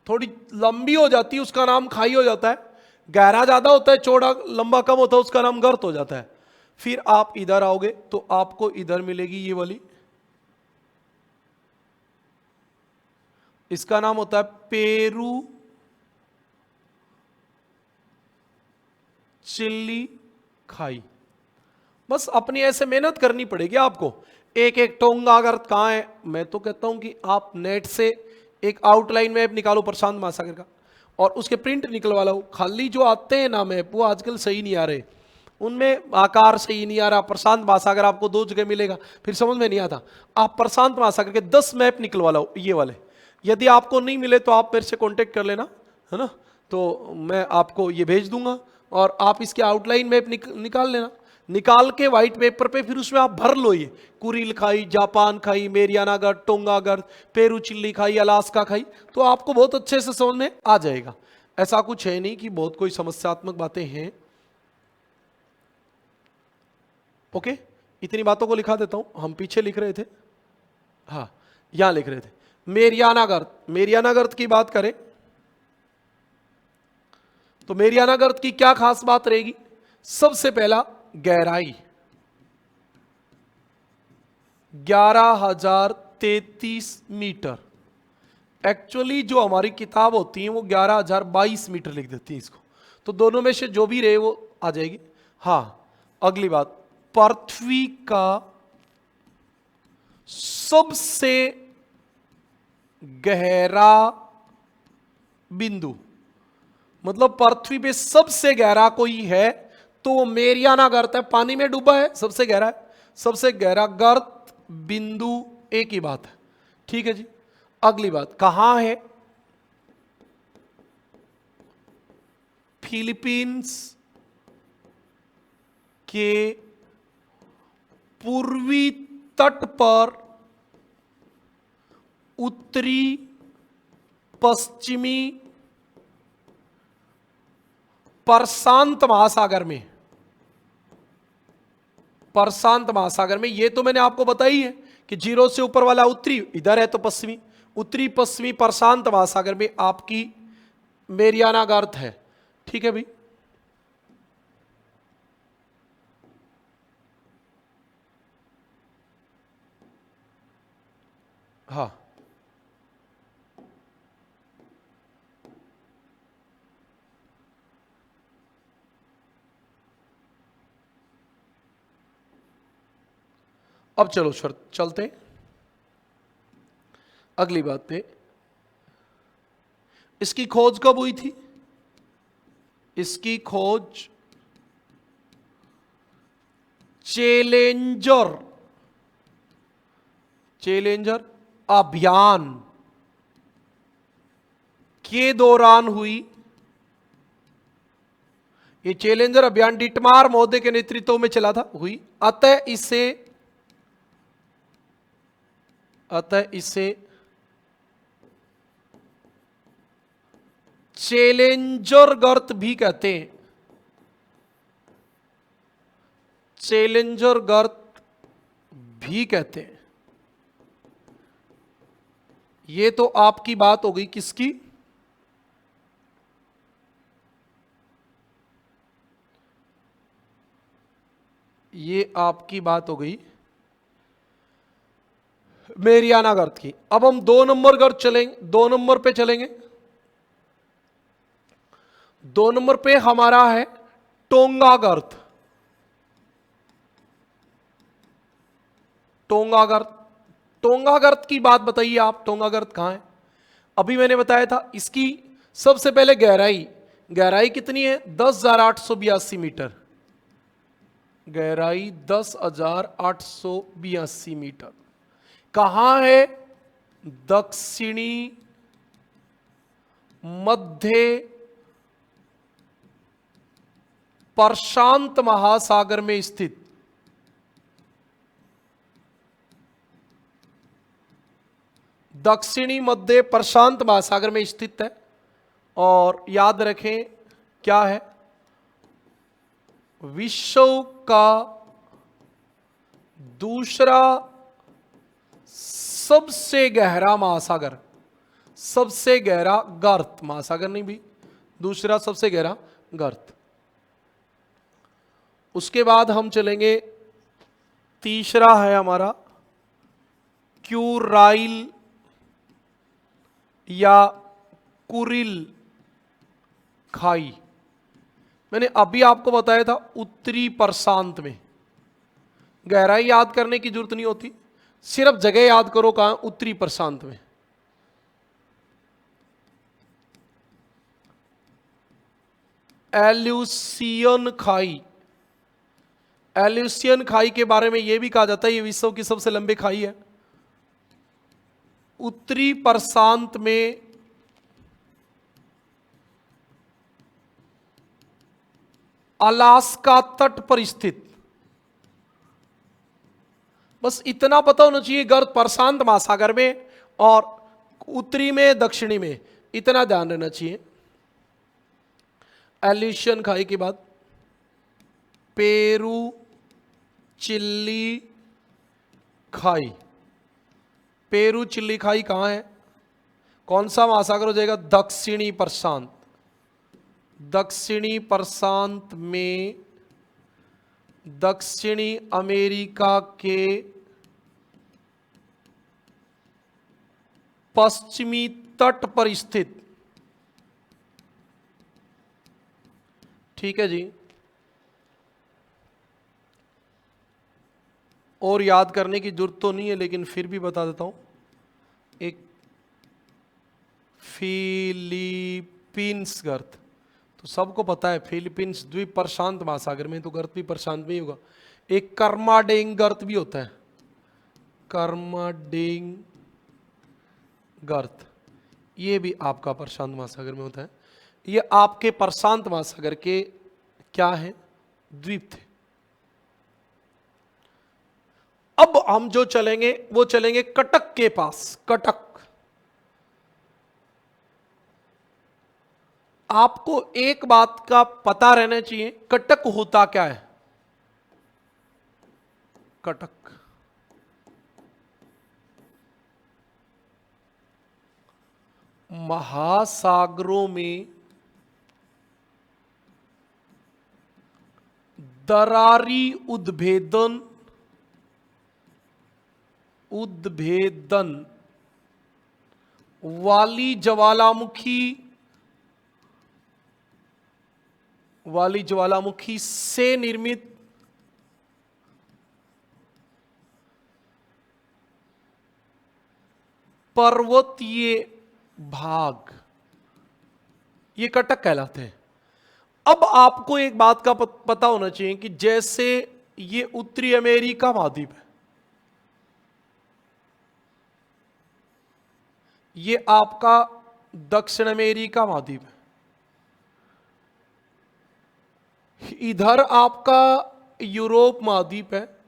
थोड़ी लंबी हो जाती है, उसका नाम खाई हो जाता है। गहरा ज्यादा होता है, चौड़ा लंबा कम होता है, उसका नाम गर्त हो जाता है। फिर आप इधर आओगे तो आपको इधर मिलेगी ये वाली, इसका नाम होता है पेरू चिल्ली खाई। बस अपनी ऐसे मेहनत करनी पड़ेगी आपको। एक एक टोंगा गर्त कहां है, मैं तो कहता हूं कि आप नेट से एक आउटलाइन मैप निकालो प्रशांत महासागर का, और उसके प्रिंट निकलवा लो। खाली जो आते हैं ना मैप, वो आजकल सही नहीं आ रहे, उनमें आकार सही नहीं आ रहा। प्रशांत महासागर आपको 2 जगह मिलेगा, फिर समझ में नहीं आता। आप प्रशांत महासागर के 10 मैप निकलवा लो, ये वाले। यदि आपको नहीं मिले तो आप मेरे से कांटेक्ट कर लेना, है ना, तो मैं आपको ये भेज दूंगा, और आप इसके आउटलाइन मैप निकाल लेना। निकाल के व्हाइट पेपर पे फिर उसमें आप भर लो, ये कुरिल खाई, जापान खाई, मेरियाना गर्त, टोंगा गर्त, पेरू चिल्ली खाई, अलास्का खाई, तो आपको बहुत अच्छे से समझ में आ जाएगा। ऐसा कुछ है नहीं कि बहुत कोई समस्यात्मक बातें हैं। ओके, इतनी बातों को लिखा देता हूं। हम पीछे लिख रहे थे, हाँ यहां लिख रहे थे मेरियाना गर्त। मेरियाना गर्त की बात करें तो मेरियाना गर्त की क्या खास बात रहेगी? सबसे पहला, गहराई 11,033 मीटर। एक्चुअली जो हमारी किताब होती है वो 11,022 मीटर लिख देती है इसको, तो दोनों में से जो भी रहे वो आ जाएगी। हाँ, अगली बात, पृथ्वी का सबसे गहरा बिंदु, मतलब पृथ्वी पे सबसे गहरा कोई है तो वो मेरियाना गर्त है, पानी में डूबा है, सबसे गहरा है। सबसे गहरा गर्त बिंदु एक ही बात है, ठीक है जी। अगली बात, कहां है? फिलीपींस के पूर्वी तट पर उत्तरी पश्चिमी प्रशांत महासागर में, प्रशांत महासागर में, ये तो मैंने आपको बताई है कि जीरो से ऊपर वाला उत्तरी इधर है तो पश्चिमी, उत्तरी पश्चिमी प्रशांत महासागर में आपकी मेरियाना गर्त है, ठीक है भाई। हाँ, अब चलो चलते हैं अगली बात पे। इसकी खोज कब हुई थी? इसकी खोज चैलेंजर अभियान के दौरान हुई। ये चैलेंजर अभियान डिटमार महोदय के नेतृत्व में चला था, हुई। अतः इसे चैलेंजर गर्त भी कहते हैं, चैलेंजर गर्त भी कहते हैं। ये तो आपकी बात हो गई किसकी? ये आपकी बात हो गई मेरियाना गर्त की। अब हम 2 नंबर गर्त चलेंगे, 2 नंबर पे चलेंगे। 2 नंबर पे हमारा है टोंगा गर्त। टोंगा गर्त, टोंगा गर्त की बात बताइए आप, टोंगा गर्त कहां है? अभी मैंने बताया था इसकी सबसे पहले गहराई कितनी है? 10,882 मीटर, गहराई 10,882 मीटर। कहां है? दक्षिणी मध्य प्रशांत महासागर में स्थित। दक्षिणी मध्य प्रशांत महासागर में स्थित है। और याद रखें क्या है? विश्व का दूसरा सबसे गहरा महासागर, सबसे गहरा गर्त, महासागर नहीं भी, दूसरा सबसे गहरा गर्त। उसके बाद हम चलेंगे, तीसरा है हमारा क्यूराइल या कुरिल खाई। मैंने अभी आपको बताया था उत्तरी प्रशांत में। गहराई याद करने की जरूरत नहीं होती, सिर्फ जगह याद करो कहां? उत्तरी प्रशांत में। एल्यूसियन खाई, एल्यूसियन खाई के बारे में यह भी कहा जाता है ये विश्व की सबसे लंबी खाई है। उत्तरी प्रशांत में अलास्का तट पर स्थित। बस इतना पता होना चाहिए, गर्त प्रशांत महासागर में और उत्तरी में दक्षिणी में, इतना ध्यान रहना चाहिए। एल्यूसियन खाई के बाद पेरू चिल्ली खाई। पेरू चिल्ली खाई कहां है? कौन सा महासागर हो जाएगा? दक्षिणी प्रशांत। दक्षिणी प्रशांत में दक्षिणी अमेरिका के पश्चिमी तट पर स्थित। ठीक है जी। और याद करने की जरूरत तो नहीं है, लेकिन फिर भी बता देता हूं। एक फिलीपींस गर्त, तो सबको पता है फिलीपींस द्वीप प्रशांत महासागर में, तो गर्त भी प्रशांत में ही होगा। एक कर्माडेंग गर्त भी होता है, कर्माडेंग गर्त, ये भी आपका प्रशांत महासागर में होता है। ये आपके प्रशांत महासागर के क्या है, द्वीप थे। अब हम जो चलेंगे वो चलेंगे कटक के पास। कटक, आपको एक बात का पता रहना चाहिए, कटक होता क्या है। कटक महासागरों में दरारी उद्भेदन वाली ज्वालामुखी से निर्मित पर्वतीय भाग, ये कटक कहलाते हैं। अब आपको एक बात का पता होना चाहिए कि जैसे ये उत्तरी अमेरिका महाद्वीप है, ये आपका दक्षिण अमेरिका महाद्वीप है, इधर आपका यूरोप महाद्वीप है।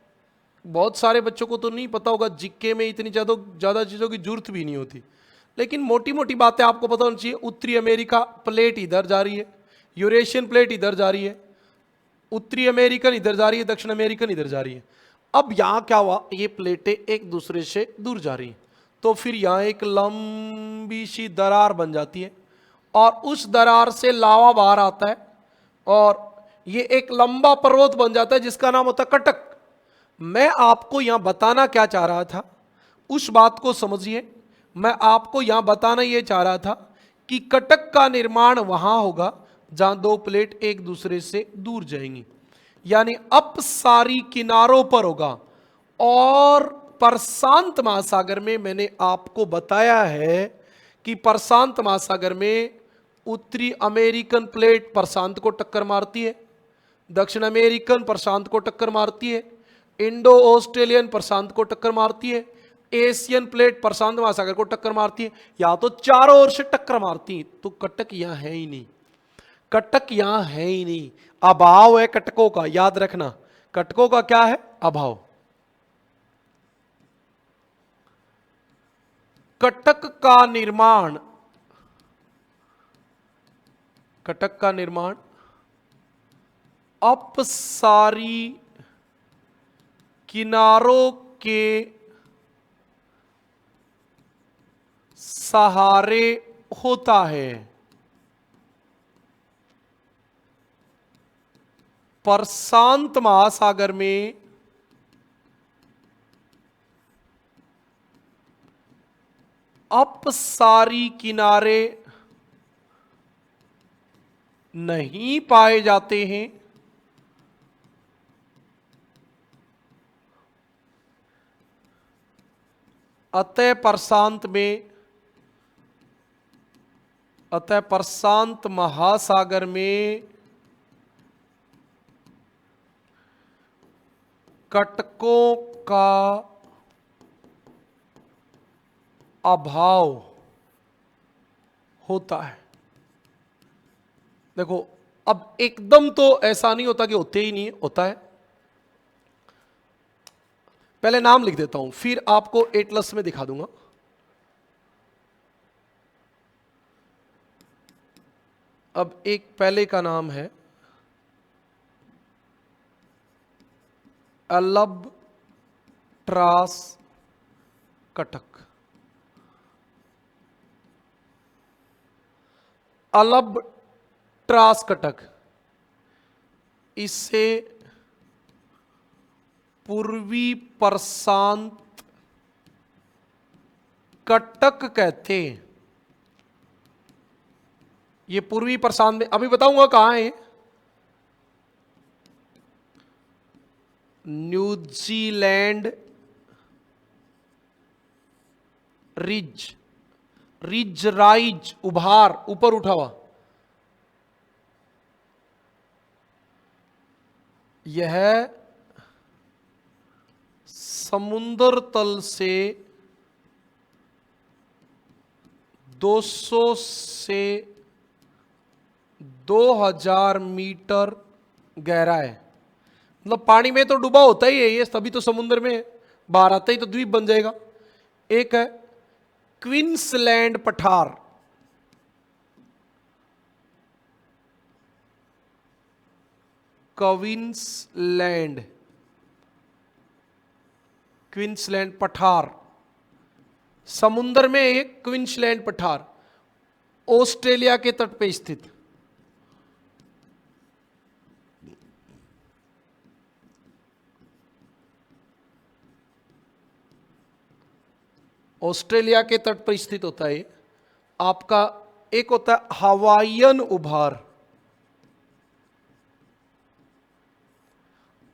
बहुत सारे बच्चों को तो नहीं पता होगा, जीके में इतनी ज्यादा चीजों की जरूरत भी नहीं होती, लेकिन मोटी मोटी बातें आपको पता होनी चाहिए। उत्तरी अमेरिका प्लेट इधर जा रही है, यूरेशियन प्लेट इधर जा रही है, उत्तरी अमेरिकन इधर जा रही है, दक्षिण अमेरिकन इधर जा रही है। अब यहां क्या हुआ, ये प्लेटें एक दूसरे से दूर जा रही हैं, तो फिर यहां एक लंबी सी दरार बन जाती है, और उस दरार से लावा बाहर आता है, और ये एक लंबा पर्वत बन जाता है जिसका नाम होता है कटक। मैं आपको यहां बताना क्या चाह रहा था, उस बात को समझिए। मैं आपको यहां बताना यह चाह रहा था कि कटक का निर्माण वहां होगा जहां दो प्लेट एक दूसरे से दूर जाएंगी, यानी अपसारी किनारों पर होगा। और प्रशांत महासागर में मैंने आपको बताया है कि प्रशांत महासागर में उत्तरी अमेरिकन प्लेट प्रशांत को टक्कर मारती है, दक्षिण अमेरिकन प्रशांत को टक्कर मारती है, इंडो ऑस्ट्रेलियन प्रशांत को टक्कर मारती है, एशियन प्लेट प्रशांत महासागर को टक्कर मारती है, या तो चारों ओर से टक्कर मारती है। तो कटक यहां है ही नहीं, कटक यहां है ही नहीं, अभाव है कटकों का, याद रखना। कटकों का क्या है, अभाव। कटक का निर्माण अपसारी किनारों के सहारे होता है। प्रशांत महासागर में अपसारी किनारे नहीं पाए जाते हैं, अतः प्रशांत महासागर में कटकों का अभाव होता है। देखो, अब एकदम तो ऐसा नहीं होता कि होते ही नहीं, होता है। पहले नाम लिख देता हूं, फिर आपको एटलस में दिखा दूंगा। अब एक पहले का नाम है अल्बट्रास कटक। अल्बट्रास कटक, इससे पूर्वी प्रशांत कटक कहते हैं। ये पूर्वी प्रशांत में, अभी बताऊंगा कहां है। न्यूजीलैंड रिज, रिज राइज, उभार, ऊपर उठा हुआ, यह समुद्र तल से 200 से 2000 मीटर गहरा है। मतलब पानी में तो डूबा होता ही है ये, तभी तो समुद्र में है, बाहर आते ही तो द्वीप बन जाएगा। एक है क्वींसलैंड पठार, क्वींसलैंड, क्वींसलैंड पठार, समुद्र में एक क्वींसलैंड पठार, ऑस्ट्रेलिया के तट पे स्थित। ऑस्ट्रेलिया के तट पर स्थित होता है आपका। एक होता है हवाईयन उभार,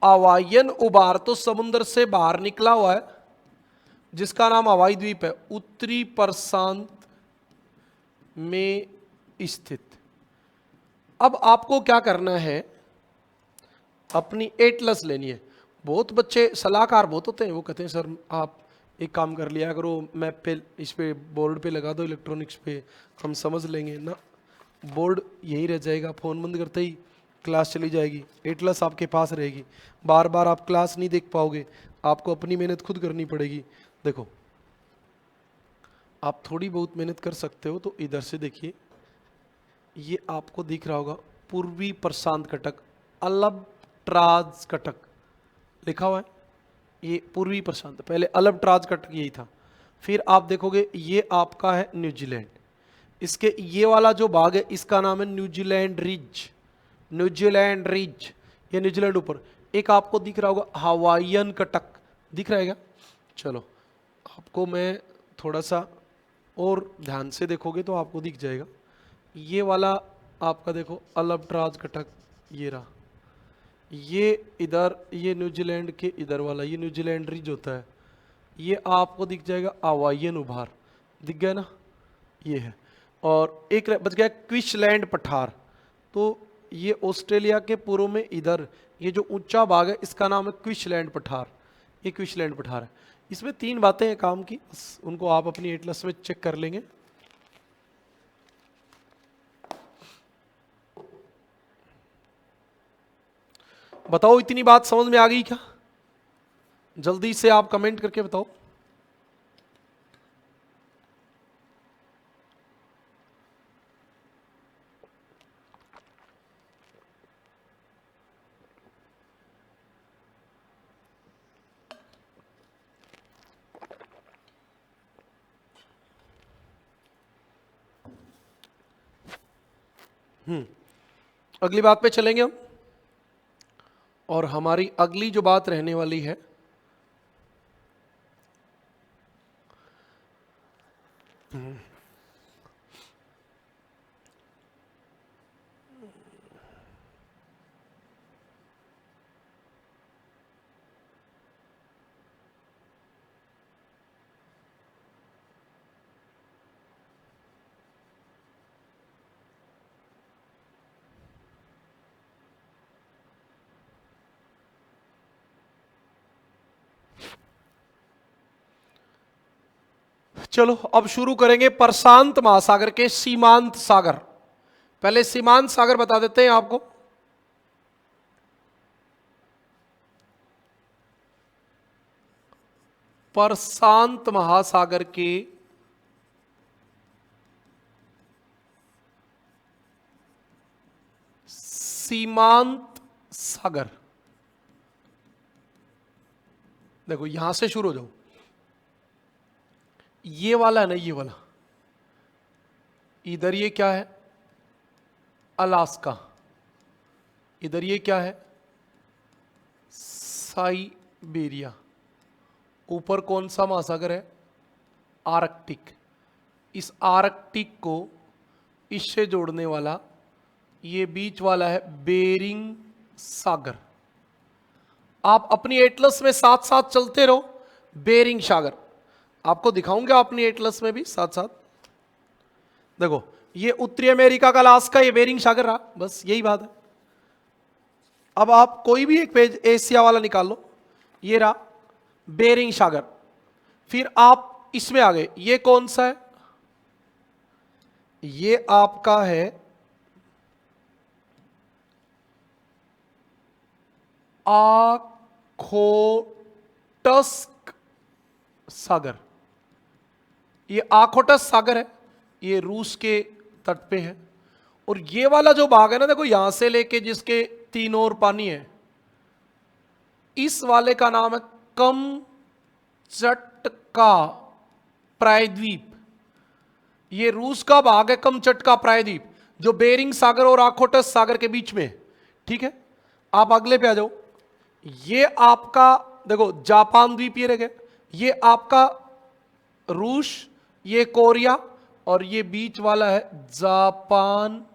हवाईयन उभार तो समुद्र से बाहर निकला हुआ है, जिसका नाम हवाई द्वीप है, उत्तरी प्रशांत में स्थित। अब आपको क्या करना है, अपनी एटलस लेनी है। बहुत बच्चे सलाहकार बहुत होते हैं, वो कहते हैं सर आप एक काम कर लिया करो, मैप पे इस पे बोर्ड पे लगा दो, इलेक्ट्रॉनिक्स पे हम समझ लेंगे ना। बोर्ड यही रह जाएगा, फ़ोन बंद करते ही क्लास चली जाएगी, एटलस आपके पास रहेगी, बार बार आप क्लास नहीं देख पाओगे, आपको अपनी मेहनत खुद करनी पड़ेगी। देखो आप थोड़ी बहुत मेहनत कर सकते हो तो इधर से देखिए, ये आपको दिख रहा होगा पूर्वी प्रशांत कटक, अल्बट्राज कटक लिखा हुआ है, ये पूर्वी प्रशांत, पहले अल्बट्राज कटक यही था। फिर आप देखोगे ये आपका है न्यूजीलैंड, इसके ये वाला जो भाग है इसका नाम है न्यूजीलैंड रिज, न्यूजीलैंड रिज, ये न्यूजीलैंड ऊपर। एक आपको दिख रहा होगा हवाईयन कटक, दिख रहेगा। चलो आपको मैं थोड़ा सा और ध्यान से देखोगे तो आपको दिख जाएगा, ये वाला आपका देखो अल्बट्राज कटक, ये रहा, ये इधर, ये न्यूजीलैंड के इधर वाला, ये न्यूजीलैंड रिज होता है, ये आपको दिख जाएगा हवाईयन उभार, दिख गया ना, ये है। और एक बच गया क्वींसलैंड पठार, तो ये ऑस्ट्रेलिया के पूर्व में इधर ये जो ऊंचा भाग है इसका नाम है क्वींसलैंड पठार, ये क्वींसलैंड पठार है। इसमें 3 बातें हैं काम की, उनको आप अपनी एटलस में चेक कर लेंगे। बताओ इतनी बात समझ में आ गई क्या? जल्दी से आप कमेंट करके बताओ। अगली बात पे चलेंगे हम, और हमारी अगली जो बात रहने वाली है चलो अब शुरू करेंगे प्रशांत महासागर के सीमांत सागर। पहले सीमांत सागर बता देते हैं आपको। प्रशांत महासागर के सीमांत सागर, देखो यहां से शुरू हो जाओ, ये वाला है ना, ये वाला, इधर ये क्या है अलास्का, इधर ये क्या है साइबेरिया, बेरिया। ऊपर कौन सा महासागर है? आर्कटिक। इस आर्कटिक को इससे जोड़ने वाला ये बीच वाला है बेरिंग सागर। आप अपनी एटलस में साथ साथ चलते रहो, बेरिंग सागर आपको दिखाऊंगा अपनी एटलस में भी साथ साथ। देखो ये उत्तरी अमेरिका का अलास्का, ये बेरिंग सागर रहा, बस यही बात है। अब आप कोई भी एक पेज एशिया वाला निकाल लो, ये रहा बेरिंग सागर। फिर आप इसमें आ गए, ये कौन सा है? ये आपका है आखोटस्क सागर। ये आखोटस सागर है, ये रूस के तट पे है। और ये वाला जो भाग है ना, देखो यहां से लेके जिसके तीनों ओर पानी है, इस वाले का नाम है कमचटका प्रायद्वीप। ये रूस का भाग है कमचटका प्रायद्वीप, जो बेरिंग सागर और आखोटस सागर के बीच में। ठीक है, आप अगले पे आ जाओ। ये आपका देखो जापान द्वीप ये रह गया, ये आपका रूस, ये कोरिया, और ये बीच वाला है जापान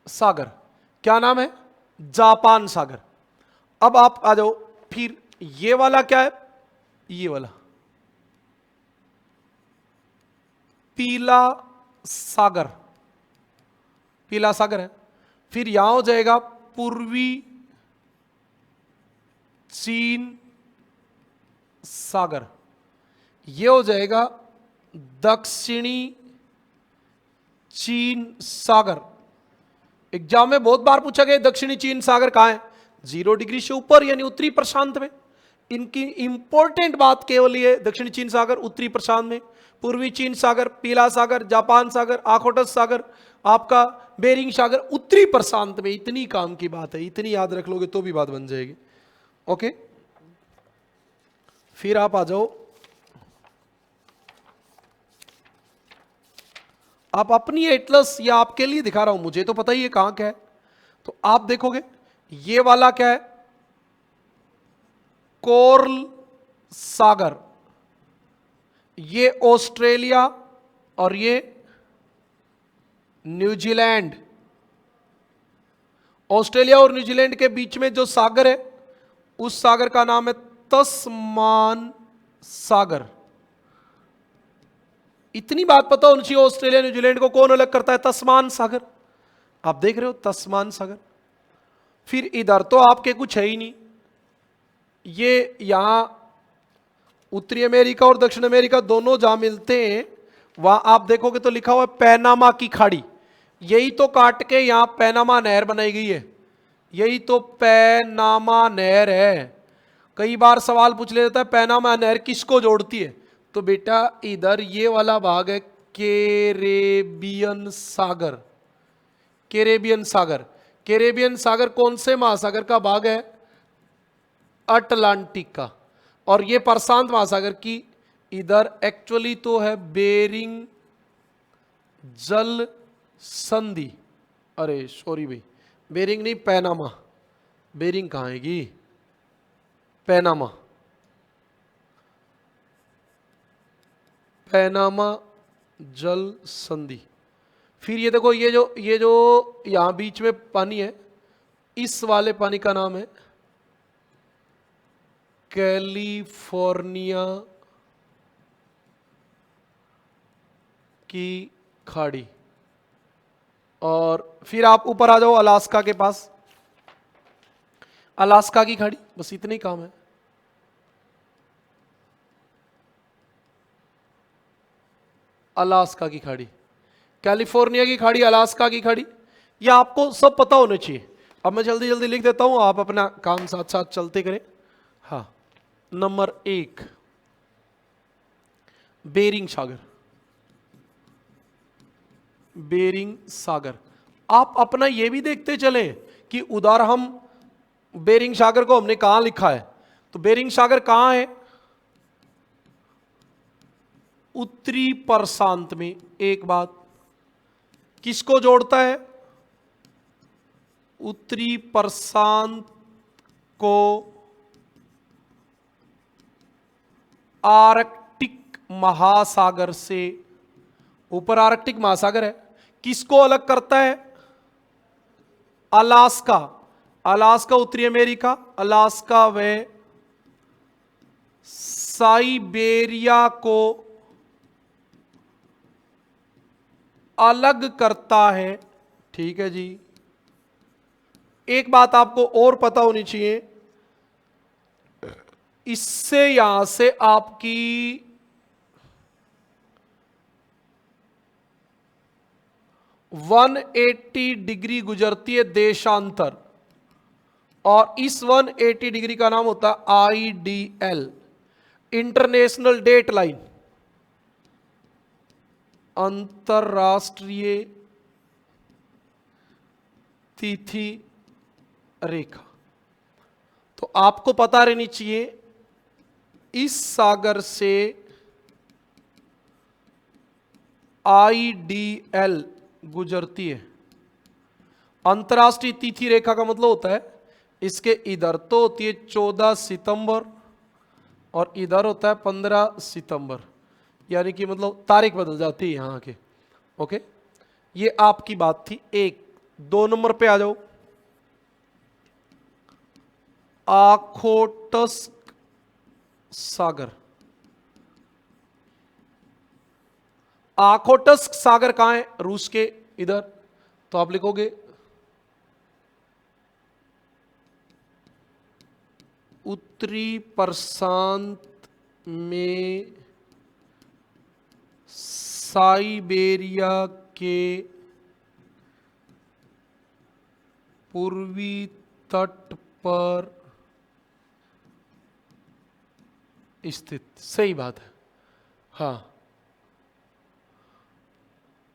सागर। क्या नाम है? जापान सागर। अब आप आ जाओ, फिर ये वाला क्या है? ये वाला पीला सागर, पीला सागर है। फिर यहां हो जाएगा पूर्वी चीन सागर, ये हो जाएगा दक्षिणी चीन सागर। एग्जाम में बहुत बार पूछा गया दक्षिणी चीन सागर कहां है? 0 डिग्री से ऊपर यानी उत्तरी प्रशांत में। इनकी इंपॉर्टेंट बात केवल ये, दक्षिणी चीन सागर उत्तरी प्रशांत में, पूर्वी चीन सागर, पीला सागर, जापान सागर, आखोटस सागर, आपका बेरिंग सागर उत्तरी प्रशांत में। इतनी काम की बात है, इतनी याद रख लोगे तो भी बात बन जाएगी। ओके, फिर आप आ जाओ, आप अपनी एटलस, या आपके लिए दिखा रहा हूं, मुझे तो पता ही है कहां क्या है। तो आप देखोगे ये वाला क्या है? कोरल सागर। ये ऑस्ट्रेलिया और ये न्यूजीलैंड। ऑस्ट्रेलिया और न्यूजीलैंड के बीच में जो सागर है, उस सागर का नाम है तस्मान सागर। इतनी बात पता होनी चाहिए, ऑस्ट्रेलिया न्यूजीलैंड को कौन अलग करता है? तस्मान सागर। आप देख रहे हो तस्मान सागर। फिर इधर तो आपके कुछ है ही नहीं, ये यहां उत्तरी अमेरिका और दक्षिण अमेरिका दोनों जहां मिलते हैं, वहां आप देखोगे तो लिखा हुआ है पैनामा की खाड़ी। यही तो काट के यहां पैनामा नहर बनाई गई है, यही तो पैनामा नहर है। कई बार सवाल पूछ ले जाता है पैनामा नहर किसको जोड़ती है? तो बेटा इधर ये वाला भाग है कैरेबियन सागर। कैरेबियन सागर, कैरेबियन सागर कौन से महासागर का भाग है? अटलांटिक का। और ये प्रशांत महासागर की इधर एक्चुअली तो है बेरिंग जल संधि। अरे सॉरी भाई, बेरिंग नहीं, पैनामा। बेरिंग कहां आएगी? पैनामा, पैनामा जल संधि। फिर ये देखो, ये जो यहां बीच में पानी है, इस वाले पानी का नाम है कैलिफोर्निया की खाड़ी। और फिर आप ऊपर आ जाओ अलास्का के पास, अलास्का की खाड़ी। बस इतने ही काम है। अलास्का की खाड़ी, कैलिफोर्निया की खाड़ी, अलास्का की खाड़ी, ये आपको सब पता होना चाहिए। अब मैं जल्दी जल्दी लिख देता हूं, आप अपना काम साथ साथ चलते करें। हाँ, नंबर 1 बेरिंग सागर। बेरिंग सागर आप अपना ये भी देखते चले कि उधर हम बेरिंग सागर को हमने कहां लिखा है। तो बेरिंग सागर कहां है? उत्तरी प्रशांत में। एक बात, किसको जोड़ता है? उत्तरी प्रशांत को आर्कटिक महासागर से, ऊपर आर्कटिक महासागर है, किसको अलग करता है? अलास्का, अलास्का उत्तरी अमेरिका, अलास्का व साइबेरिया को अलग करता है। ठीक है जी। एक बात आपको और पता होनी चाहिए, इससे यहां से आपकी 180 डिग्री गुजरती है देशांतर, और इस 180 डिग्री का नाम होता है आईडीएल, इंटरनेशनल डेट लाइन, अंतरराष्ट्रीय तिथि रेखा। तो आपको पता रहनी चाहिए इस सागर से आईडीएल गुजरती है। अंतरराष्ट्रीय तिथि रेखा का मतलब होता है इसके इधर तो होती है 14 सितंबर और इधर होता है 15 सितंबर, यानी कि मतलब तारीख बदल जाती है यहां के। ओके, ये आपकी बात थी एक। 2 नंबर पे आ जाओ। आखोटस्क सागर। आखोटस्क सागर कहां है? रूस के इधर। तो आप लिखोगे उत्तरी प्रशांत में साइबेरिया के पूर्वी तट पर स्थित। सही बात है। हाँ,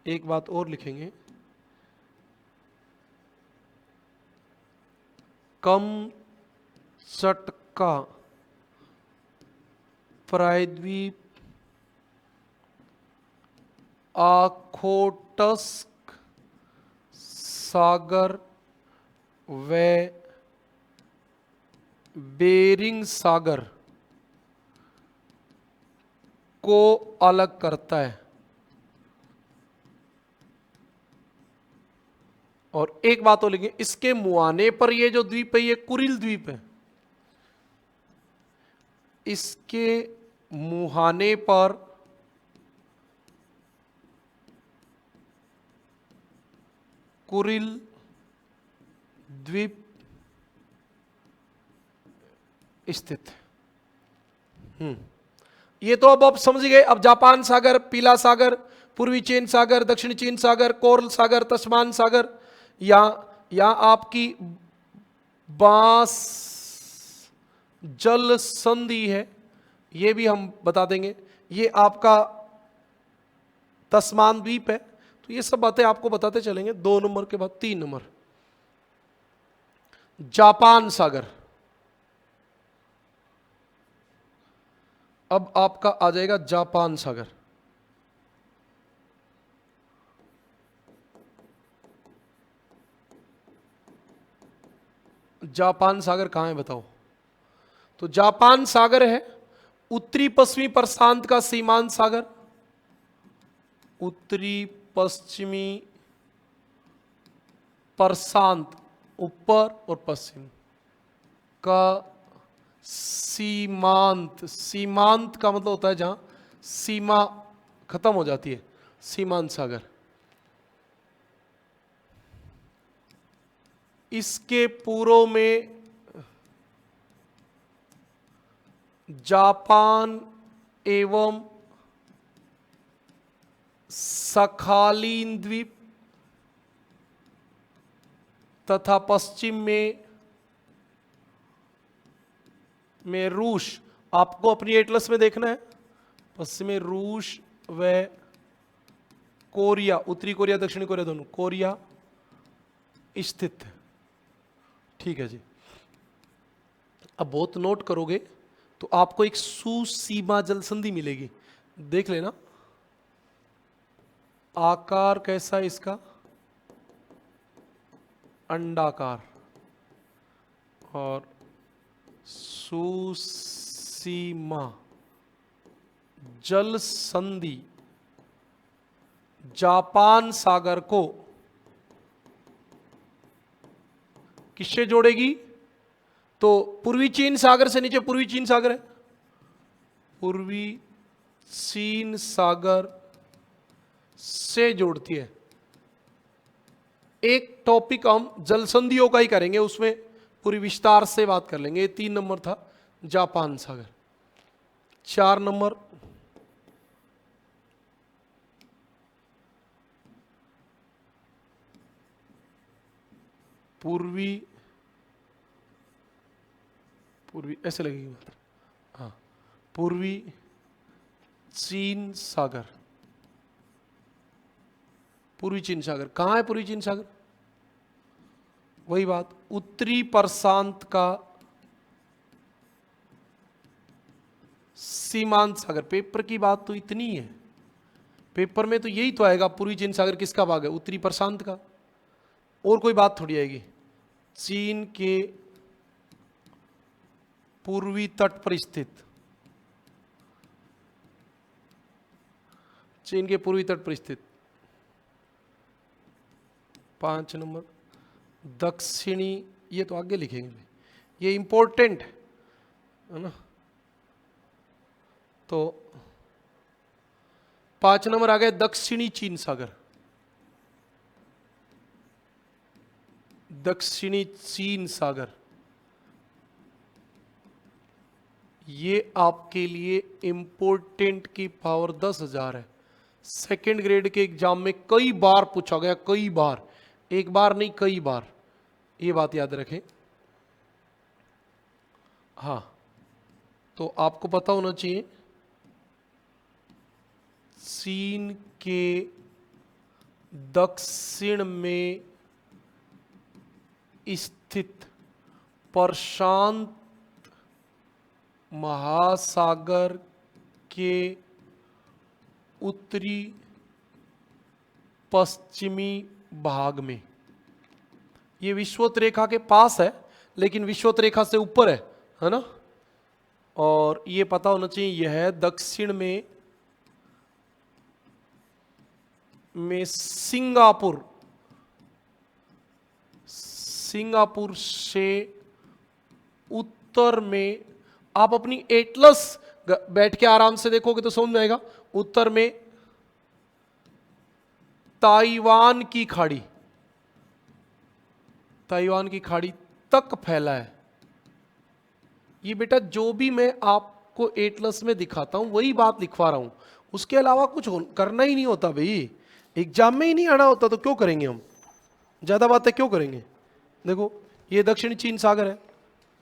एक बात और लिखेंगे, कमचटका प्रायद्वीप आखोटस्क सागर व बेरिंग सागर को अलग करता है। और एक बात और लिखेंगे, इसके मुहाने पर ये जो द्वीप है ये कुरिल द्वीप है। इसके मुहाने पर कुरिल द्वीप स्थित है। ये तो अब आप समझ गए। अब जापान सागर, पीला सागर, पूर्वी चीन सागर, दक्षिणी चीन सागर, कोरल सागर, तस्मान सागर, या आपकी बांस जल संधि है, ये भी हम बता देंगे। ये आपका तस्मान द्वीप है। तो ये सब बातें आपको बताते चलेंगे। 2 नंबर के बाद 3 नंबर, जापान सागर। अब आपका आ जाएगा जापान सागर। जापान सागर कहां है बताओ? तो जापान सागर है उत्तरी पश्चिमी प्रशांत का सीमांत सागर। उत्तरी पश्चिमी प्रशांत, ऊपर और पश्चिम का सीमांत। सीमांत का मतलब होता है जहां सीमा खत्म हो जाती है, सीमांत सागर। इसके पूर्व में जापान एवं सखालीन द्वीप तथा पश्चिम में रूस। आपको अपनी एटलस में देखना है, पश्चिम में रूस व कोरिया, उत्तरी कोरिया दक्षिणी कोरिया दोनों, कोरिया स्थित है। ठीक है जी। अब बहुत नोट करोगे तो आपको एक सुसीमा जल संधि मिलेगी, देख लेना। आकार कैसा है इसका? अंडाकार। और सुसीमा जल संधि जापान सागर को किससे जोड़ेगी? तो पूर्वी चीन सागर से नीचे पूर्वी चीन सागर है, पूर्वी चीन सागर से जोड़ती है। एक टॉपिक हम जल संधियों का ही करेंगे, उसमें पूरी विस्तार से बात कर लेंगे। 3 नंबर था जापान सागर। 4 नंबर पूर्वी ऐसे लगेगी मतलब, हाँ, पूर्वी चीन सागर। पूर्वी चीन सागर कहाँ है? पूर्वी चीन सागर वही बात, उत्तरी प्रशांत का सीमांत सागर। पेपर की बात तो इतनी है, पेपर में तो यही तो आएगा, पूर्वी चीन सागर किसका भाग है? उत्तरी प्रशांत का, और कोई बात थोड़ी आएगी। चीन के पूर्वी तट पर स्थित, चीन के पूर्वी तट पर स्थित। 5 नंबर दक्षिणी, ये तो आगे लिखेंगे, ये इंपॉर्टेंट है ना। तो 5 नंबर आ गया दक्षिणी चीन सागर। दक्षिणी चीन सागर ये आपके लिए इंपॉर्टेंट की पावर 10,000 है। सेकंड ग्रेड के एग्जाम में कई बार पूछा गया, कई बार, एक बार नहीं कई बार, ये बात याद रखें। हाँ, तो आपको पता होना चाहिए चीन के दक्षिण में स्थित प्रशांत महासागर के उत्तरी पश्चिमी भाग में, ये विषुवत रेखा के पास है लेकिन विषुवत रेखा से ऊपर है ना। और ये पता होना चाहिए यह है दक्षिण में सिंगापुर से उत्तर में, आप अपनी एटलस बैठ के आराम से देखोगे तो समझ में आएगा। उत्तर में ताइवान की खाड़ी, ताइवान की खाड़ी तक फैला है। ये बेटा जो भी मैं आपको एटलस में दिखाता हूं वही बात लिखवा रहा हूं, उसके अलावा कुछ करना ही नहीं होता भाई। एग्जाम में ही नहीं आना होता तो क्यों करेंगे हम, ज्यादा बातें क्यों करेंगे। देखो ये दक्षिण चीन सागर है,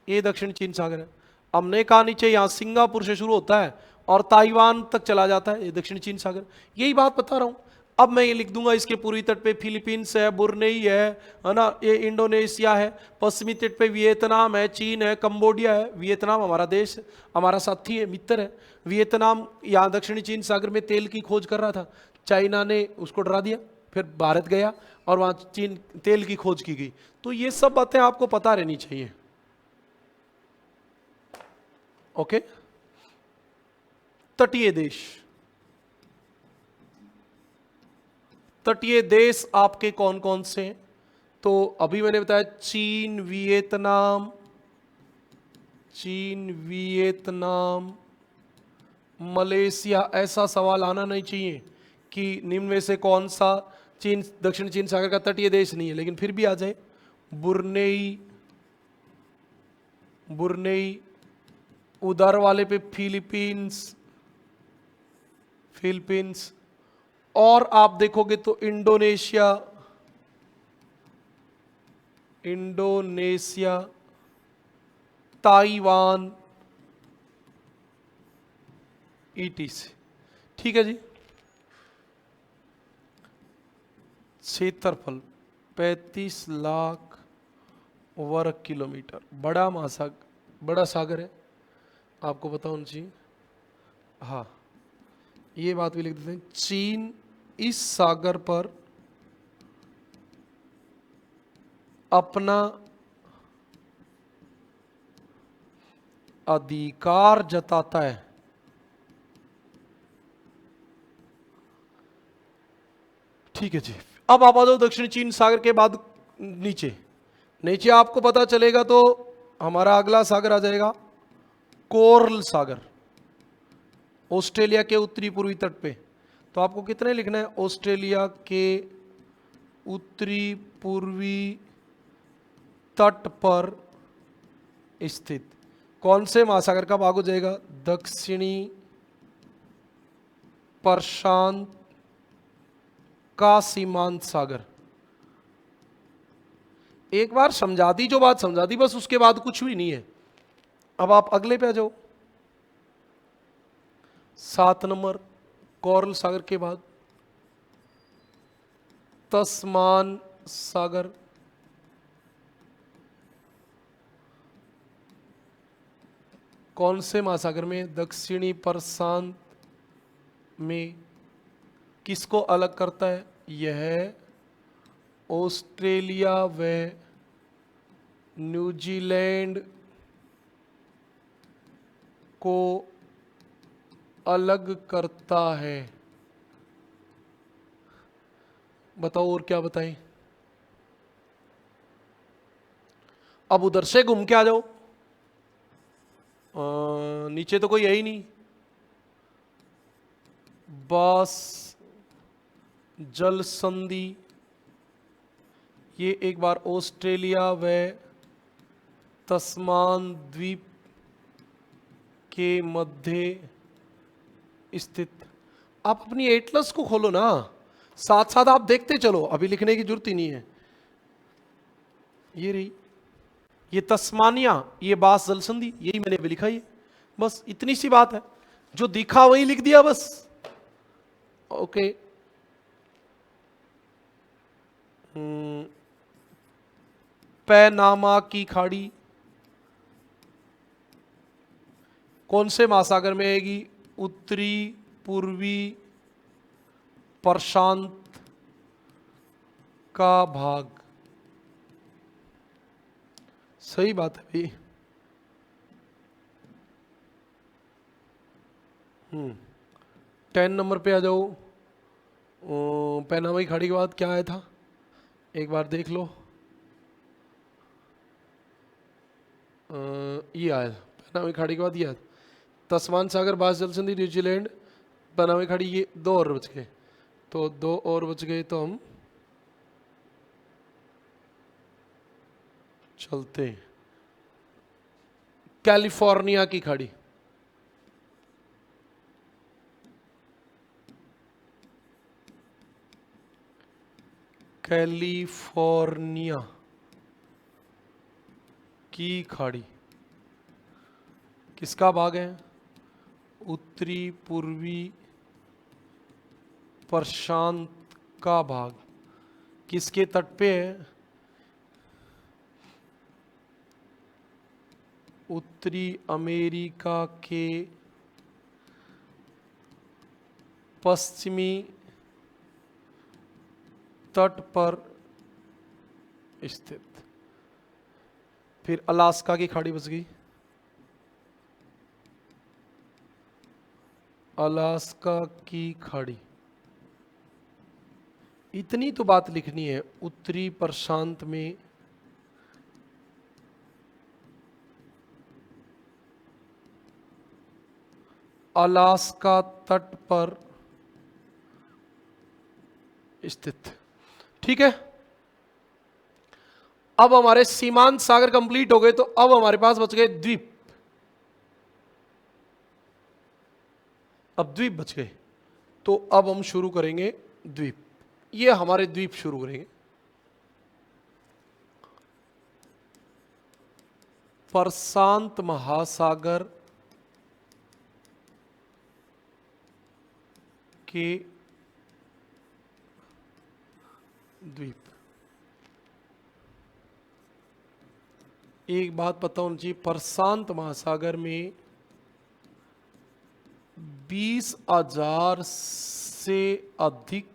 ये दक्षिण चीन सागर है। हमने कहा नीचे यहां सिंगापुर से शुरू होता है और ताइवान तक चला जाता है, ये दक्षिण चीन सागर। यही बात बता रहा हूं। अब मैं ये लिख दूंगा इसके पूर्वी तट पे फिलीपींस है, बुरनेई है ना, ये इंडोनेशिया है, पश्चिमी तट पे वियतनाम है, चीन है, कंबोडिया है। वियतनाम हमारा देश, हमारा साथी है, मित्र है। वियतनाम यहाँ दक्षिणी चीन सागर में तेल की खोज कर रहा था, चाइना ने उसको डरा दिया, फिर भारत गया और वहां चीन तेल की खोज की गई। तो ये सब बातें आपको पता रहनी चाहिए। ओके, तटीय देश, तटीय देश आपके कौन कौन से हैं? तो अभी मैंने बताया चीन, वियतनाम, मलेशिया। ऐसा सवाल आना नहीं चाहिए कि निम्न में से कौन सा चीन, दक्षिण चीन सागर का तटीय देश नहीं है, लेकिन फिर भी आ जाए। बुरनेई, उधर वाले पे फिलीपींस, और आप देखोगे तो इंडोनेशिया, ताइवान, ETC। ठीक है जी। क्षेत्रफल 35 लाख वर्ग किलोमीटर, बड़ा सागर है, आपको पता होना चाहिए। हाँ, ये बात भी लिख देते हैं। चीन इस सागर पर अधिकार जताता है। ठीक है जी। अब आप आ जाओ दक्षिण चीन सागर के बाद नीचे। नीचे आपको पता चलेगा तो हमारा अगला सागर आ जाएगा कोरल सागर, ऑस्ट्रेलिया के उत्तरी पूर्वी तट पे। तो आपको कितने लिखना है? ऑस्ट्रेलिया के उत्तरी पूर्वी तट पर स्थित कौन से महासागर का भाग हो जाएगा? दक्षिणी प्रशांत का सीमांत सागर। एक बार समझा दी जो बात समझा दी, बस उसके बाद कुछ भी नहीं है। अब आप अगले पे आ जाओ। 7 नंबर कोरल सागर के बाद तस्मान सागर, कौन से महासागर में? दक्षिणी प्रशांत में। किसको अलग करता है? यह ऑस्ट्रेलिया व न्यूजीलैंड को अलग करता है। बताओ और क्या बताएं? अब उधर से घूम के आ जाओ। नीचे तो कोई है ही नहीं। बास जल संधि, ये एक बार ऑस्ट्रेलिया व तस्मान द्वीप के मध्य स्थित। आप अपनी एटलस को खोलो ना, साथ साथ आप देखते चलो, अभी लिखने की जरूरत ही नहीं है। ये रही, ये तस्मानिया, ये बास जल संधि, यही मैंने भी लिखा है। बस इतनी सी बात है, जो दिखा वही लिख दिया बस। ओके। पैनामा की खाड़ी कौन से महासागर में आएगी? उत्तरी पूर्वी प्रशांत का भाग। सही बात है भाई। 10 नंबर पे आ जाओ। पैनामा की खाड़ी के बाद क्या आया था? एक बार देख लो। ये आया पैनामा की खाड़ी के बाद, ये आया तस्मान सागर, बास जल संधि, न्यूजीलैंड, पैनामा की खाड़ी। ये 2 और बच गए, तो 2 और बच गए, तो हम चलते हैं। कैलिफोर्निया की खाड़ी, कैलिफोर्निया की खाड़ी किसका भाग है? उत्तरी पूर्वी प्रशांत का भाग। किसके तट पे है? उत्तरी अमेरिका के पश्चिमी तट पर स्थित। फिर अलास्का की खाड़ी बच गई, अलास्का की खाड़ी। इतनी तो बात लिखनी है, उत्तरी प्रशांत में अलास्का तट पर स्थित। ठीक है। अब हमारे सीमांत सागर कंप्लीट हो गए, तो अब हमारे पास बच गए द्वीप। अब द्वीप बच गए, तो अब हम शुरू करेंगे द्वीप। ये हमारे द्वीप शुरू करेंगे। प्रशांत महासागर के द्वीप। एक बात पता होनी चाहिए, प्रशांत महासागर में 20,000 से अधिक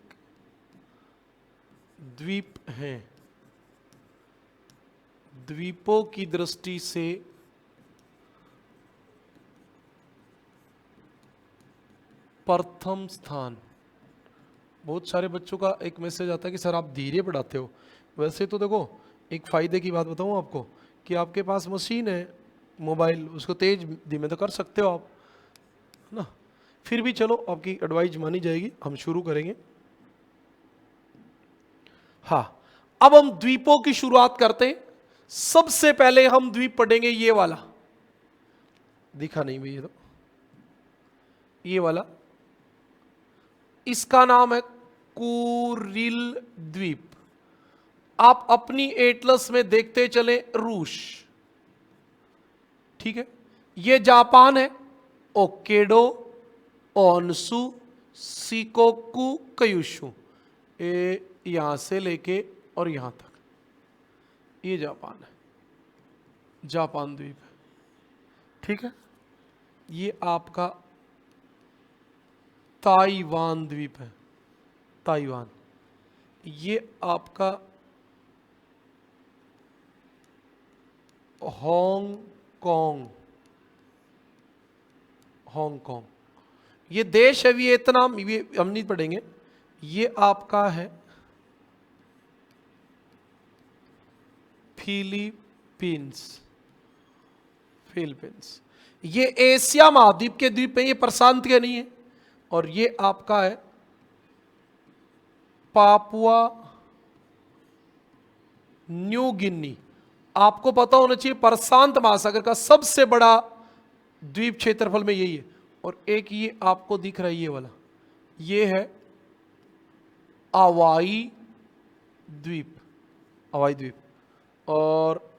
द्वीप हैं। द्वीपों की दृष्टि से प्रथम स्थान। बहुत सारे बच्चों का एक मैसेज आता है कि सर आप धीरे पढ़ाते हो। वैसे तो देखो, एक फ़ायदे की बात बताऊँ आपको कि आपके पास मशीन है मोबाइल, उसको तेज धीमे तो कर सकते हो आप, है ना। फिर भी चलो आपकी एडवाइस मानी जाएगी, हम शुरू करेंगे। हाँ, अब हम द्वीपों की शुरुआत करते हैं। सबसे पहले हम द्वीप पढ़ेंगे ये वाला, दिखा नहीं भैया तो, ये वाला, इसका नाम है कुरिल द्वीप। आप अपनी एटलस में देखते चले रूस, ठीक है। ये जापान है, ओकेडो, ओनसु, सिकोकू, कयुशु, ये यहां से लेके और यहां तक, ये जापान है, जापान द्वीप है, ठीक है। ये आपका ताइवान द्वीप है, ताइवान। ये आपका हांगकांग, हांगकांग। ये देश है वियतनाम, ये हम नहीं पढ़ेंगे। ये आपका है फिलीपींस, फिलीपींस। ये एशिया महाद्वीप के द्वीप है, ये प्रशांत के नहीं है। और ये आपका है पापुआ न्यू गिनी। आपको पता होना चाहिए प्रशांत महासागर का सबसे बड़ा द्वीप क्षेत्रफल में यही है। और एक ये आपको दिख रहा है ये वाला, ये है हवाई द्वीप, हवाई द्वीप। और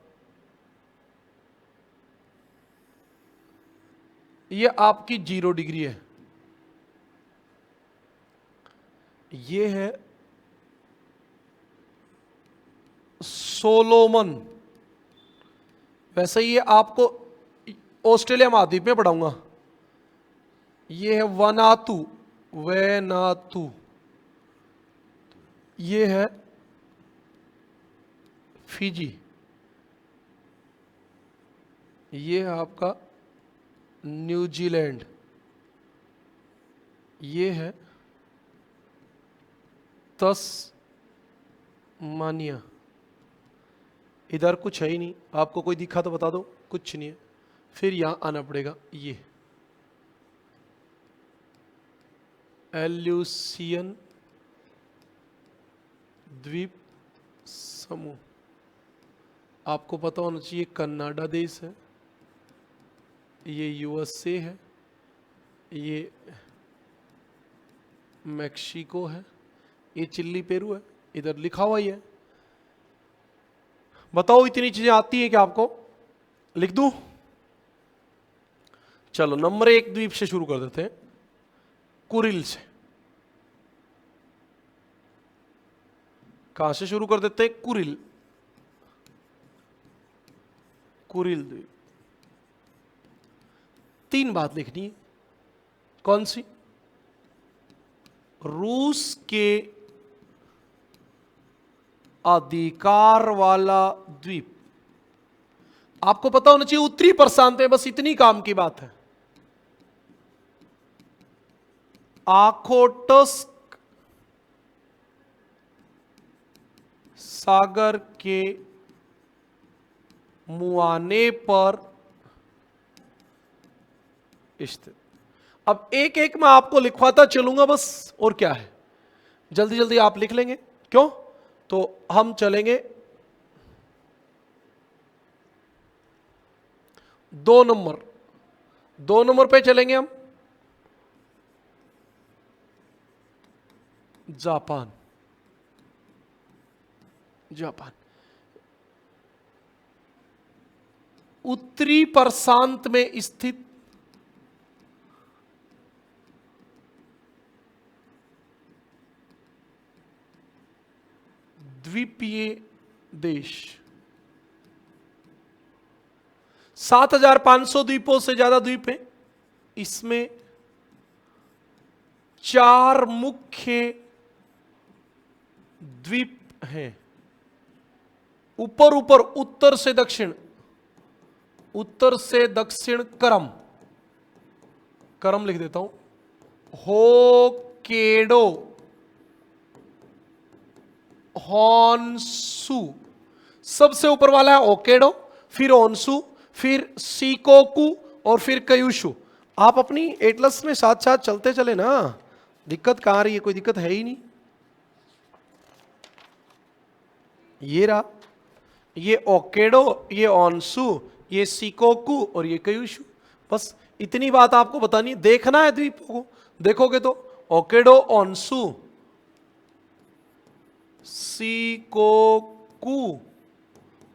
ये आपकी 0 डिग्री है। ये है सोलोमन। वैसे ये आपको ऑस्ट्रेलिया महाद्वीप में पढ़ाऊंगा। ये है वनातु, वेनातु। ये है फिजी। ये है आपका न्यूजीलैंड। ये है तस्मानिया। इधर कुछ है ही नहीं, आपको कोई दिखा तो बता दो, कुछ नहीं है। फिर यहां आना पड़ेगा, ये एल्यूसियन द्वीप समूह। आपको पता होना चाहिए कनाडा देश है, ये यूएसए है, ये मैक्सिको है, ये चिल्ली पेरू है, इधर लिखा हुआ ही है। बताओ इतनी चीजें आती है क्या आपको? लिख दूं? चलो नंबर 1 द्वीप से शुरू कर देते हैं, कुरिल से। कहां से शुरू कर देते हैं? कुरिल, कुरिल द्वीप। 3 बात लिखनी है। कौन सी? रूस के अधिकार वाला द्वीप। आपको पता होना चाहिए उत्तरी प्रशांत है, बस इतनी काम की बात है। आखोटस्क सागर के मुआने पर स्थित। अब एक एक मैं आपको लिखवाता चलूंगा बस, और क्या है, जल्दी जल्दी आप लिख लेंगे। क्यों? तो हम चलेंगे 2 नंबर, 2 नंबर पे चलेंगे हम, जापान। जापान उत्तरी प्रशांत में स्थित द्वीपीय देश। 7,500 द्वीपों से ज्यादा द्वीप हैं। इसमें 4 मुख्य द्वीप हैं। ऊपर ऊपर उत्तर से दक्षिण, उत्तर से दक्षिण करम, करम लिख देता हूं, होकेडो, होन्सू, सबसे ऊपर वाला है ओकेडो, फिर ओन्सू, फिर सीकोकू और फिर कयूशु। आप अपनी एटलस में साथ साथ चलते चले ना, दिक्कत कहां रही है? कोई दिक्कत है ही नहीं। ये रहा, ये ओकेडो, ये ओन्सू, ये सीकोकू और ये कयूशु। बस इतनी बात आपको बतानी है, देखना है द्वीपों को। देखोगे तो ओकेडो, ओन्सू, सीकोकू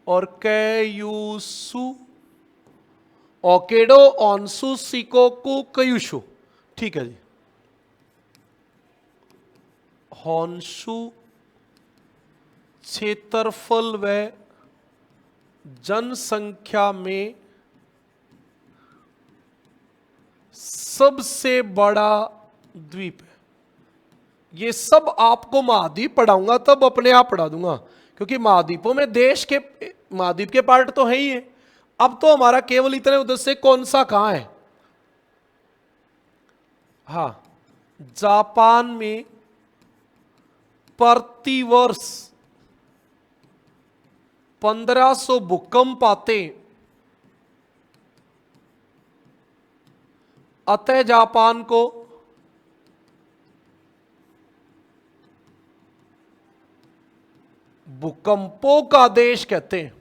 और कयूसु। ओकेडो, ओन्सू, सीकोकू, कयूशु। ठीक है जी। होन्सू क्षेत्रफल व जनसंख्या में सबसे बड़ा द्वीप है। ये सब आपको महाद्वीप पढ़ाऊंगा, तब अपने आप पढ़ा दूंगा, क्योंकि महाद्वीपों में देश के महाद्वीप के पार्ट तो है ही है। अब तो हमारा केवल इतने उधर से कौन सा कहां है। हाँ, जापान में प्रतिवर्ष 1500 भूकंप आते, अतः जापान को भूकंपों का देश कहते हैं।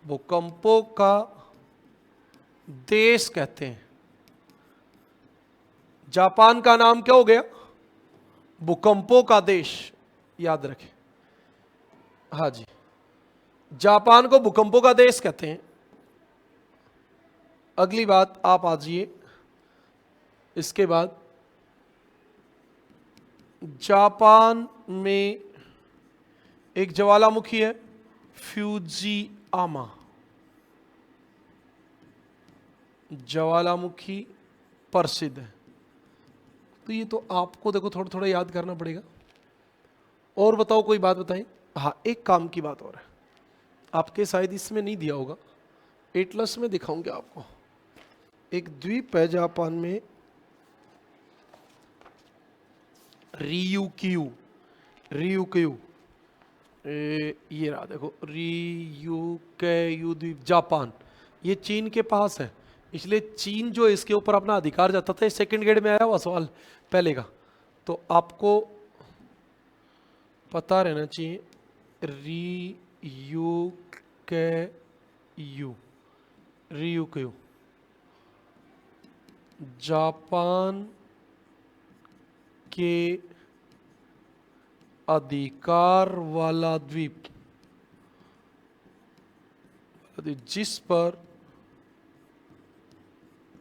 भूकंपों का देश कहते हैं। जापान का नाम क्या हो गया? भूकंपों का देश, याद रखें। हाँ जी, जापान को भूकंपों का देश कहते हैं। अगली बात आप आ जाइए। इसके बाद जापान में एक ज्वालामुखी है, फ्यूजियामा। ज्वालामुखी प्रसिद्ध है। तो ये तो आपको देखो थोड़ा थोड़ा याद करना पड़ेगा। और बताओ, कोई बात बताएं। हाँ, एक काम की बात और है, आपके शायद इसमें नहीं दिया होगा, एटलस में दिखाऊंगे आपको। एक द्वीप है जापान में, रियुक्यू। रियुक्यू, ये रहा देखो, रियुक्यू द्वीप, जापान। ये चीन के पास है, इसलिए चीन जो इसके ऊपर अपना अधिकार जताता है। सेकंड ग्रेड में आया हुआ सवाल पहले का, तो आपको पता रहना चाहिए। रियुक्यू, रियुक्यू जापान के अधिकार वाला द्वीप, जिस पर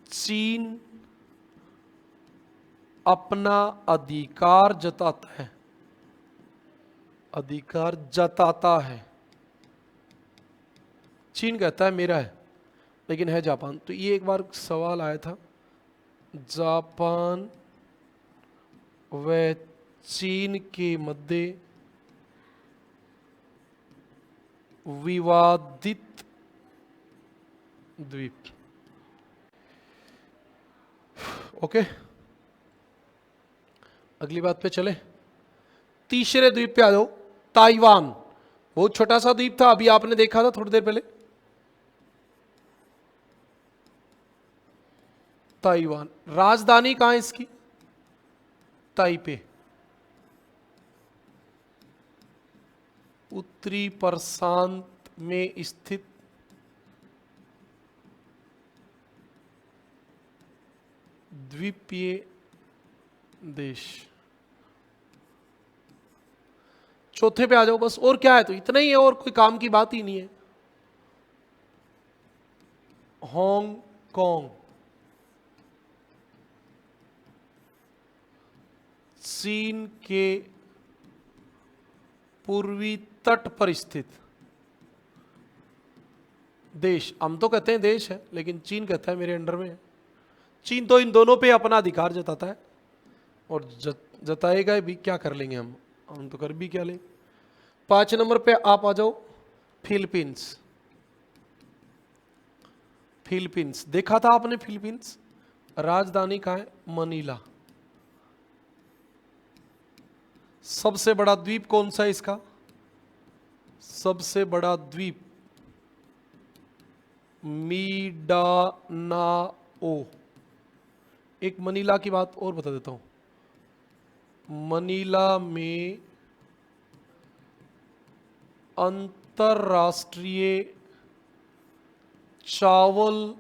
चीन अपना अधिकार जताता है, अधिकार जताता है। चीन कहता है मेरा है, लेकिन है जापान। तो ये एक बार सवाल आया था, जापान व चीन के मध्य विवादित द्वीप। ओके, अगली बात पे चले। तीसरे द्वीप पे आ जाओ, ताइवान। बहुत छोटा सा द्वीप था, अभी आपने देखा था थोड़ी देर पहले। ताइवान, राजधानी कहां है इसकी? ताइपे। उत्तरी प्रशांत में स्थित द्वीपीय देश। चौथे पे आ जाओ बस, और क्या है? तो इतना ही है, और कोई काम की बात ही नहीं है। हांगकांग, चीन के पूर्वी तट पर स्थित देश। हम तो कहते हैं देश है, लेकिन चीन कहता है मेरे अंडर में है। चीन तो इन दोनों पे अपना अधिकार जताता है, और जताएगा भी। क्या कर लेंगे हम तो कर भी क्या लेंगे। 5 नंबर पे आप आ जाओ, फिलीपींस। फिलीपींस देखा था आपने? फिलीपींस राजधानी कहाँ है? मनीला। सबसे बड़ा द्वीप कौन सा है इसका? सबसे बड़ा द्वीप मीडानाओ। एक मनीला की बात और बता देता हूं। मनीला में अंतरराष्ट्रीय चावल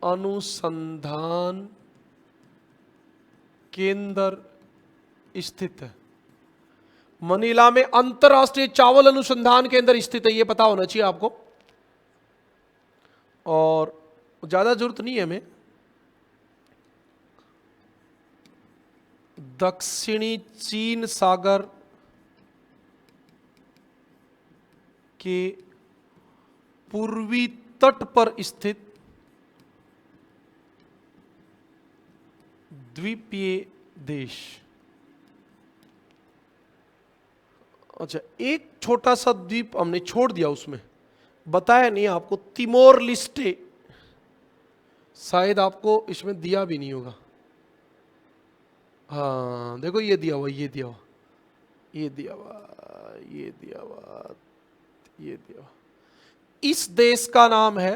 अनुसंधान केंद्र स्थित है। मनीला में अंतरराष्ट्रीय चावल अनुसंधान केंद्र स्थित है, यह पता होना चाहिए आपको। और ज्यादा जरूरत नहीं है हमें। दक्षिणी चीन सागर के पूर्वी तट पर स्थित द्वीपीय देश। अच्छा, एक छोटा सा द्वीप हमने छोड़ दिया, उसमें बताया नहीं आपको, तिमोर लिस्टे। शायद आपको इसमें दिया भी नहीं होगा। हाँ देखो, ये दिया हुआ, ये दिया हुआ, ये दिया हुआ, ये दिया हुआ, ये दिया हुआ। इस देश का नाम है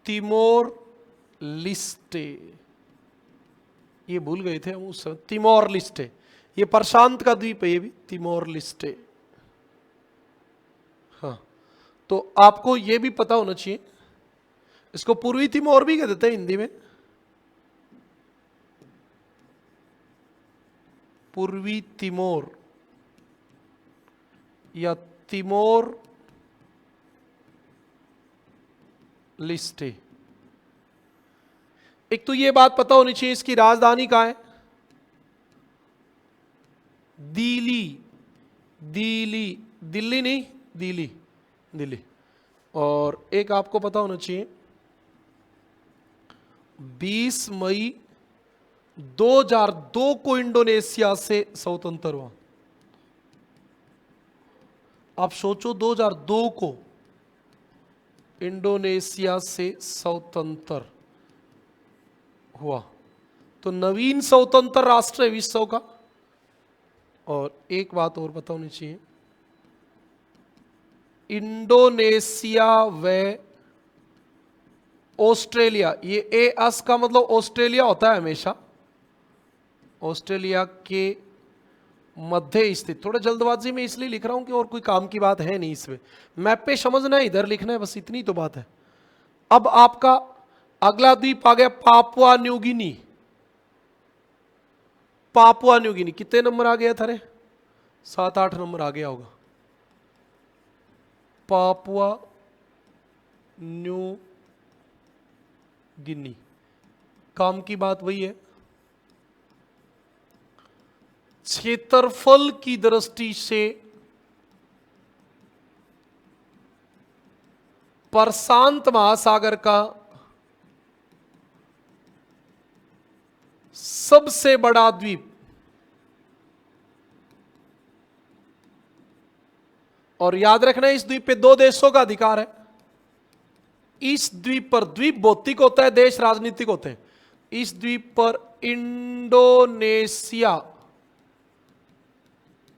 तिमोर लिस्टे। ये भूल गए थे हम उस समय, तिमोर लिस्टे। ये प्रशांत का द्वीप है, ये भी तिमोर लिस्टे। हाँ, तो आपको ये भी पता होना चाहिए, इसको पूर्वी तिमोर भी कह देते हैं हिंदी में। पूर्वी तिमोर या तिमोर लिस्टे। एक तो ये बात पता होनी चाहिए इसकी राजधानी कहां है? दिल्ली। दिल्ली, दिल्ली नहीं, दिल्ली, दिल्ली। और एक आपको पता होना चाहिए 20 मई 2002 को इंडोनेशिया से स्वतंत्र हुआ। आप सोचो, 2002 को इंडोनेशिया से स्वतंत्र हुआ, तो नवीन स्वतंत्र राष्ट्र है विश्व का। और एक बात और पता होनी चाहिए, इंडोनेशिया व ऑस्ट्रेलिया, ये एस का मतलब ऑस्ट्रेलिया होता है हमेशा, ऑस्ट्रेलिया के मध्य स्थित। थोड़ा जल्दबाजी में इसलिए लिख रहा हूं कि और कोई काम की बात है नहीं इसमें, मैप पे समझना है, इधर लिखना है, बस इतनी तो बात है। अब आपका अगला द्वीप आ गया पापुआ न्यू गिनी। पापुआ न्यू गिनी कितने नंबर आ गया थारे? 7-8 नंबर आ गया होगा। पापुआ न्यू गिनी, काम की बात वही है, क्षेत्रफल की दृष्टि से प्रशांत महासागर का सबसे बड़ा द्वीप। और याद रखना, इस द्वीप पे 2 देशों का अधिकार है। इस द्वीप पर, द्वीप भौतिक होता है, देश राजनीतिक होते हैं। इस द्वीप पर इंडोनेशिया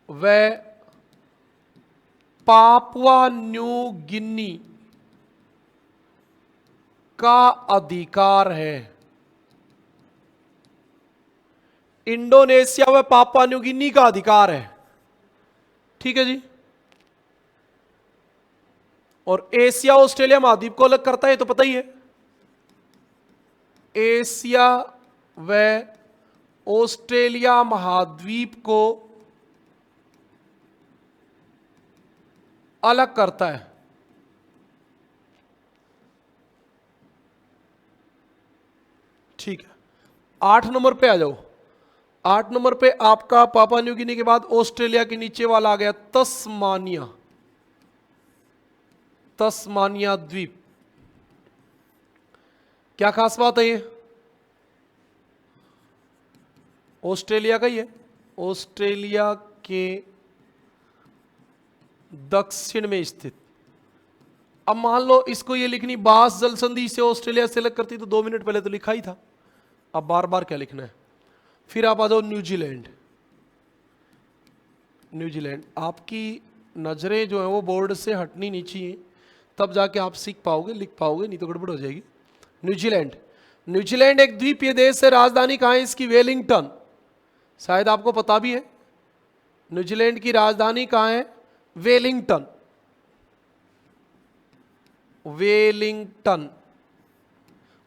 व पापुआ न्यू गिनी का अधिकार है। इंडोनेशिया व पापुआ न्यू गिनी का अधिकार है, ठीक है जी। और एशिया ऑस्ट्रेलिया महाद्वीप को अलग करता है, तो पता ही है। एशिया व ऑस्ट्रेलिया महाद्वीप को अलग करता है। ठीक है, 8 नंबर पे आ जाओ। 8 नंबर पे आपका पापुआ न्यू गिनी के बाद ऑस्ट्रेलिया के नीचे वाला आ गया तस्मानिया। तस्मानिया द्वीप, क्या खास बात है? ये ऑस्ट्रेलिया का ही है, ऑस्ट्रेलिया के दक्षिण में स्थित। अब मान लो इसको ये लिखनी, बास जल संधि से ऑस्ट्रेलिया सेलेक्ट करती तो 2 मिनट पहले तो लिखा ही था, अब बार बार क्या लिखना है। फिर आप आ जाओ न्यूजीलैंड। न्यूजीलैंड, आपकी नजरें जो है वो बोर्ड से हटनी नहीं चाहिए, तब जाके आप सीख पाओगे, लिख पाओगे, नहीं तो गड़बड़ हो जाएगी। न्यूजीलैंड, न्यूजीलैंड एक द्वीपीय देश है। राजधानी कहाँ है इसकी? वेलिंगटन। शायद आपको पता भी है, न्यूजीलैंड की राजधानी कहाँ है? वेलिंगटन। वेलिंगटन।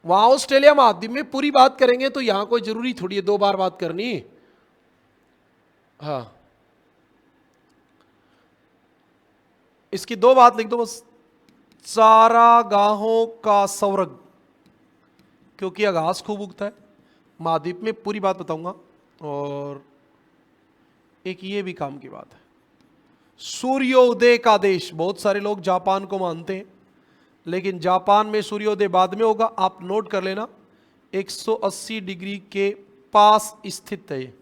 वहां ऑस्ट्रेलिया महाद्वीप में पूरी बात करेंगे तो यहां कोई जरूरी थोड़ी है 2 बार बात करनी। हाँ, इसकी 2 बात लिख दो बस। चारागाहों का स्वर्ग, क्योंकि घास खूब उगता है महाद्वीप में, पूरी बात बताऊंगा। और एक ये भी काम की बात है, सूर्योदय का देश। बहुत सारे लोग जापान को मानते हैं, लेकिन जापान में सूर्योदय बाद में होगा, आप नोट कर लेना। 180 डिग्री के पास स्थित है,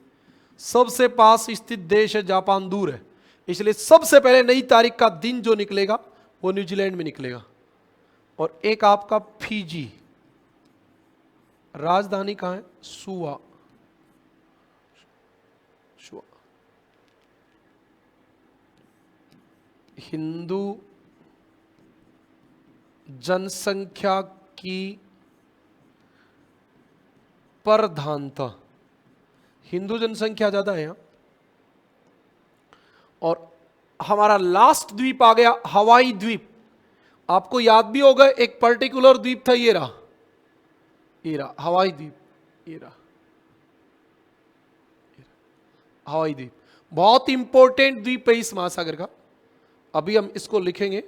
सबसे पास स्थित देश है जापान, दूर है, इसलिए सबसे पहले नई तारीख का दिन जो निकलेगा वो न्यूजीलैंड में निकलेगा। और एक आपका फिजी, राजधानी कहां है? सुआ। सुआ। हिंदू जनसंख्या की प्रधानता, हिंदू जनसंख्या ज्यादा है यहां। और हमारा लास्ट द्वीप आ गया हवाई द्वीप। आपको याद भी होगा एक पर्टिकुलर द्वीप था, ये रहा हवाई द्वीप, ये रहा हवाई द्वीप। बहुत इंपॉर्टेंट द्वीप है इस महासागर का, अभी हम इसको लिखेंगे।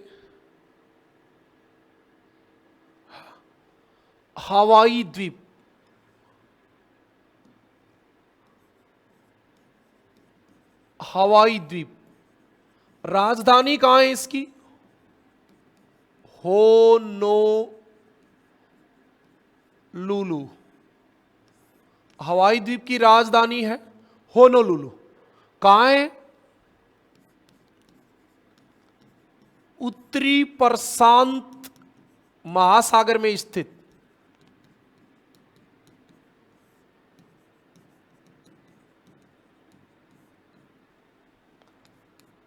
हवाई द्वीप, हवाई द्वीप। राजधानी कहां है इसकी? होनोलुलु। हवाई द्वीप की राजधानी है होनोलुलु। कहां है? उत्तरी प्रशांत महासागर में स्थित।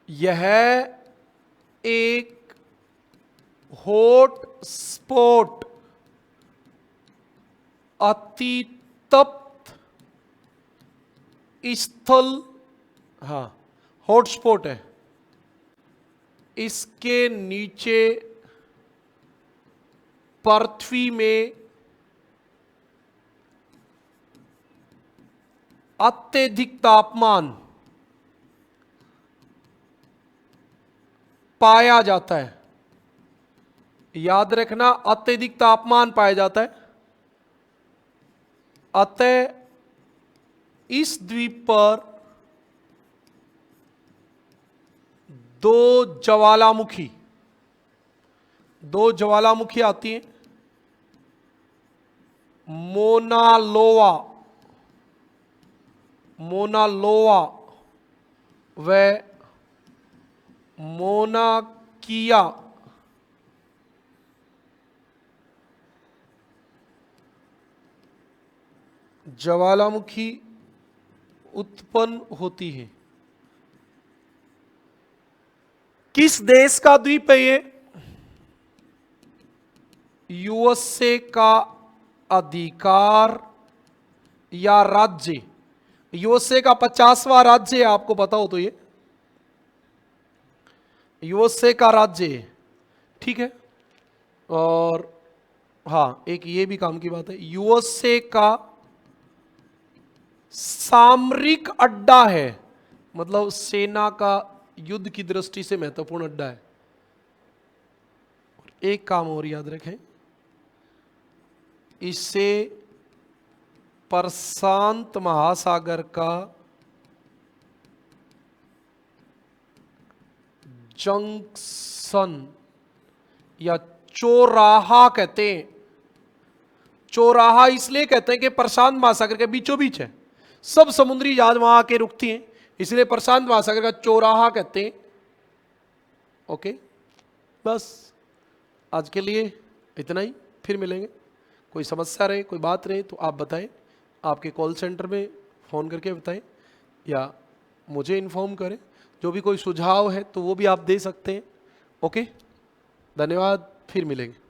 यह एक हॉट स्पॉट, अति तप्त स्थल, हाँ हॉट स्पॉट है। इसके नीचे पृथ्वी में अत्यधिक तापमान पाया जाता है। याद रखना, अत्यधिक तापमान पाया जाता है। अतः इस द्वीप पर 2 ज्वालामुखी आती हैं, मोना लोआ व मोना किया। ज्वालामुखी उत्पन्न होती है। किस देश का द्वीप है ये? यूएसए का अधिकार या राज्य। यूएसए का 50वां राज्य है, आपको पता हो तो ये यूएसए का राज्य है, ठीक है। और हाँ, एक ये भी काम की बात है, यूएसए का सामरिक अड्डा है, मतलब सेना का युद्ध की दृष्टि से महत्वपूर्ण अड्डा है। एक काम और याद रखें, इसे प्रशांत महासागर का जंक्शन या चौराहा कहते हैं। चौराहा इसलिए कहते हैं कि प्रशांत महासागर के बीचों बीच है, सब समुद्री जहाज वहां आके रुकती हैं, इसलिए प्रशांत महासागर का चौराहा कहते हैं। ओके, बस आज के लिए इतना ही, फिर मिलेंगे। कोई समस्या रहे, कोई बात रहे तो आप बताएं, आपके कॉल सेंटर में फ़ोन करके बताएं या मुझे इन्फॉर्म करें। जो भी कोई सुझाव है तो वो भी आप दे सकते हैं। ओके, धन्यवाद, फिर मिलेंगे।